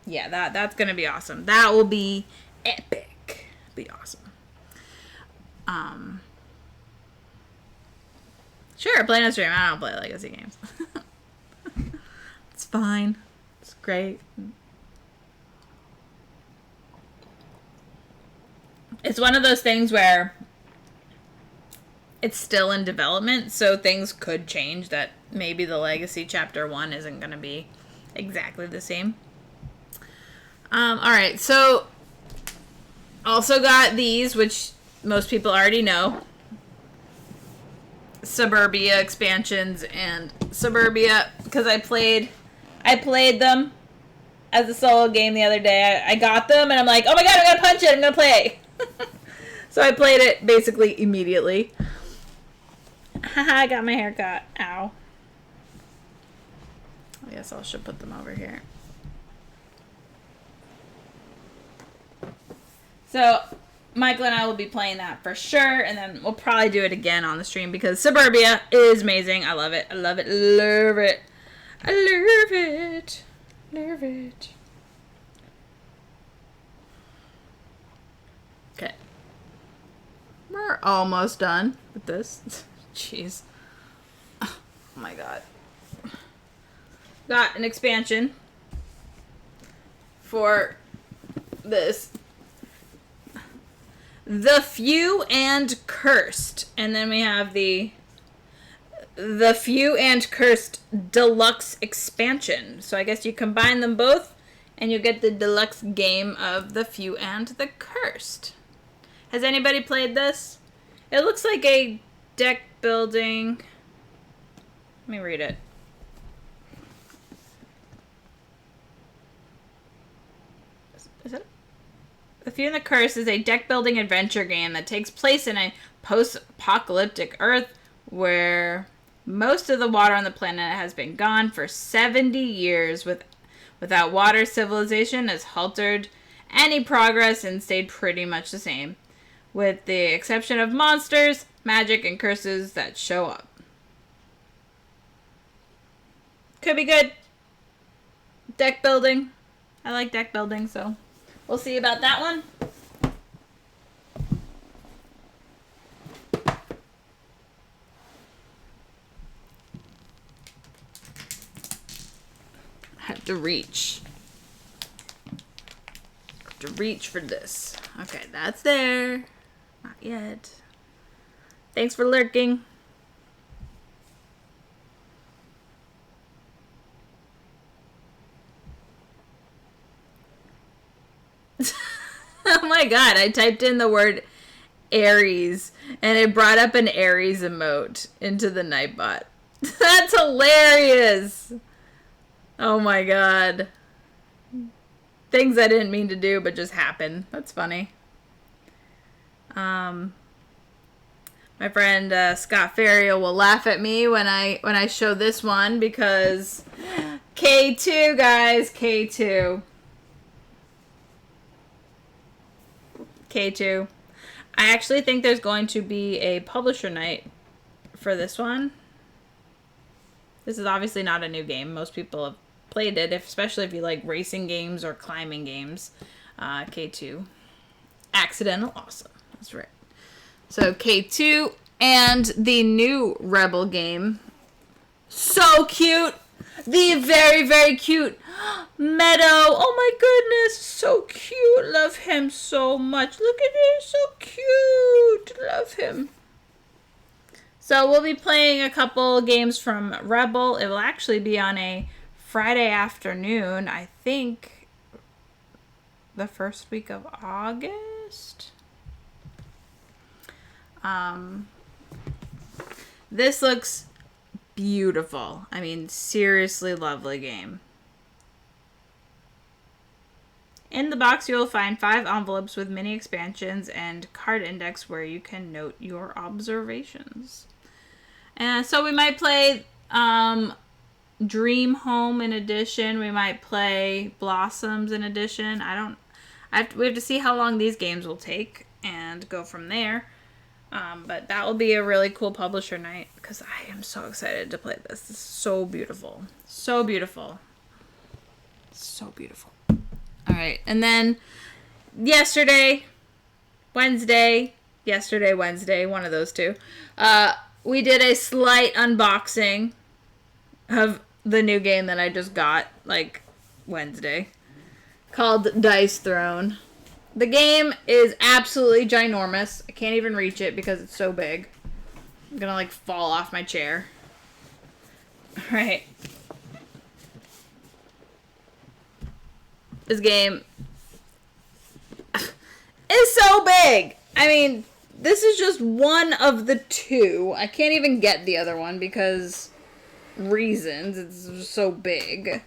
Yeah, that's going to be awesome. That will be epic. Be awesome. Sure, play on stream. I don't play legacy games. It's fine. It's great. It's one of those things where it's still in development, so things could change, that maybe the legacy chapter 1 isn't going to be exactly the same. Alright, so also got these, which most people already know. Suburbia expansions and Suburbia, because I played them as a solo game the other day. I got them and I'm like, oh my god, I'm gonna punch it, I'm gonna play. So I played it basically immediately. Haha, I got my hair cut. Ow. I guess I should put them over here. So Michael and I will be playing that for sure, and then we'll probably do it again on the stream because Suburbia is amazing. I love it. I love it. Love it. I love it. Love it. Okay. We're almost done with this. Jeez. Oh my god. Got an expansion for this. The Few and Cursed. And then we have the Few and Cursed Deluxe Expansion. So I guess you combine them both and you get the deluxe game of The Few and the Cursed. Has anybody played this? It looks like a deck building. Let me read it. Is it? The Few and the Curse is a deck-building adventure game that takes place in a post-apocalyptic Earth where Most of the water on the planet has been gone for 70 years. Without water, civilization has halted any progress and stayed pretty much the same, with the exception of monsters, magic, and curses that show up. Could be good. Deck building. I like deck building, so we'll see about that one. I have to reach. To reach for this. Okay, that's there. Not yet. Thanks for lurking. Oh my god, I typed in the word Aries and it brought up an Aries emote into the Nightbot. That's hilarious. Oh my god. Things I didn't mean to do but just happened. That's funny. My friend Scott Ferrier will laugh at me when I show this one because K2, guys, K2. K2. I actually think there's going to be a publisher night for this one. This is obviously not a new game. Most people have played it, especially if you like racing games or climbing games. K2. Accidental Awesome. That's right. So K2 and the new Rebel game. So cute. The very, very cute Meadow. Oh my goodness. So cute. Love him so much. Look at him. So cute. Love him. So we'll be playing a couple games from Rebel. It will actually be on a Friday afternoon. I think the first week of August. This looks beautiful. I mean, seriously lovely game. In the box, you will find 5 envelopes with mini expansions and card index where you can note your observations. And so we might play Dream Home in addition. We might play Blossoms in addition. We have to see how long these games will take and go from there. But that will be a really cool publisher night because I am so excited to play this. This is so beautiful. So beautiful. So beautiful. All right. And then Wednesday, one of those two, we did a slight unboxing of the new game that I just got, like, Wednesday, called Dice Throne. The game is absolutely ginormous. I can't even reach it because it's so big. I'm gonna, like, fall off my chair. Alright. This game is so big! I mean, this is just one of the 2. I can't even get the other one because reasons. It's just so big.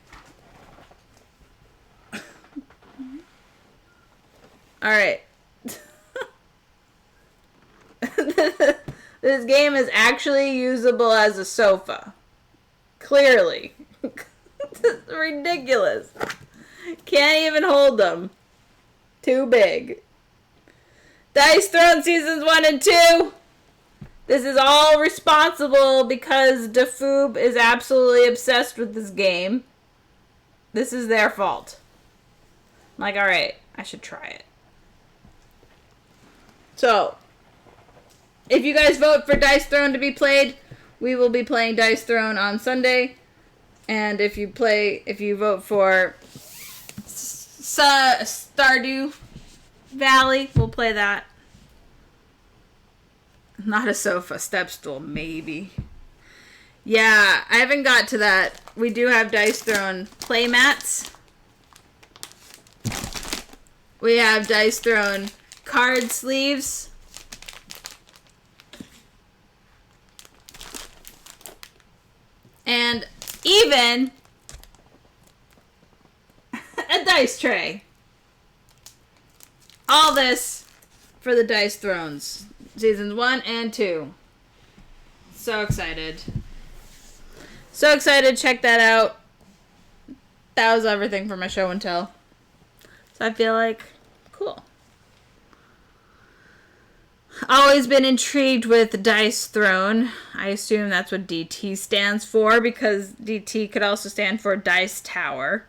Alright. This game is actually usable as a sofa. Clearly. It's ridiculous. Can't even hold them. Too big. Dice Throne Seasons 1 and 2. This is all responsible because DeFoob is absolutely obsessed with this game. This is their fault. I'm like, alright, I should try it. So, if you guys vote for Dice Throne to be played, we will be playing Dice Throne on Sunday. And if you vote for Stardew Valley, we'll play that. Not a sofa, step stool, maybe. Yeah, I haven't got to that. We do have Dice Throne playmats. We have Dice Throne card sleeves. And even a dice tray. All this for the Dice Thrones Seasons 1 and 2. So excited. So excited to check that out. That was everything for my show and tell. So I feel like, cool. Always been intrigued with Dice Throne. I assume that's what DT stands for, because DT could also stand for Dice Tower.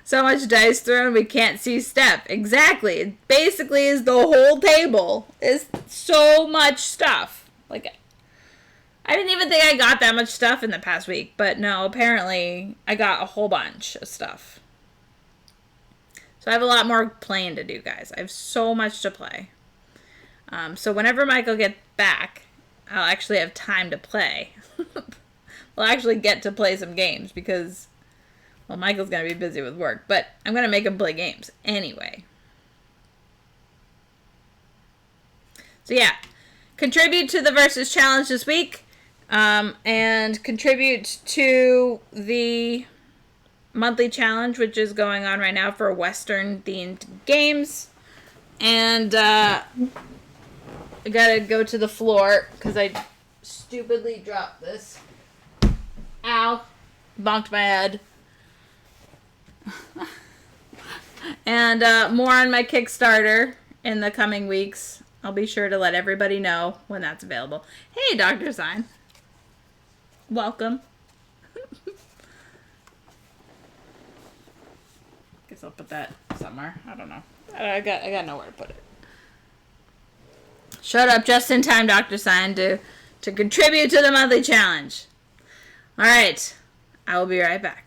So much dice thrown, we can't see Steph. Exactly. It basically is the whole table. It's so much stuff. Like, I didn't even think I got that much stuff in the past week. But no, apparently I got a whole bunch of stuff. So I have a lot more playing to do, guys. I have so much to play. So whenever Michael gets back, I'll actually have time to play. We'll actually get to play some games because... well, Michael's going to be busy with work, but I'm going to make him play games anyway. So yeah, contribute to the Versus Challenge this week, and contribute to the monthly challenge, which is going on right now for Western-themed games. And I got to go to the floor because I stupidly dropped this. Ow. Bonked my head. And more on my Kickstarter in the coming weeks. I'll be sure to let everybody know when that's available. Hey, Dr. Sign. Welcome. Guess I'll put that somewhere. I don't know. I got nowhere to put it. Showed up just in time, Dr. Sign, to contribute to the monthly challenge. All right. I will be right back.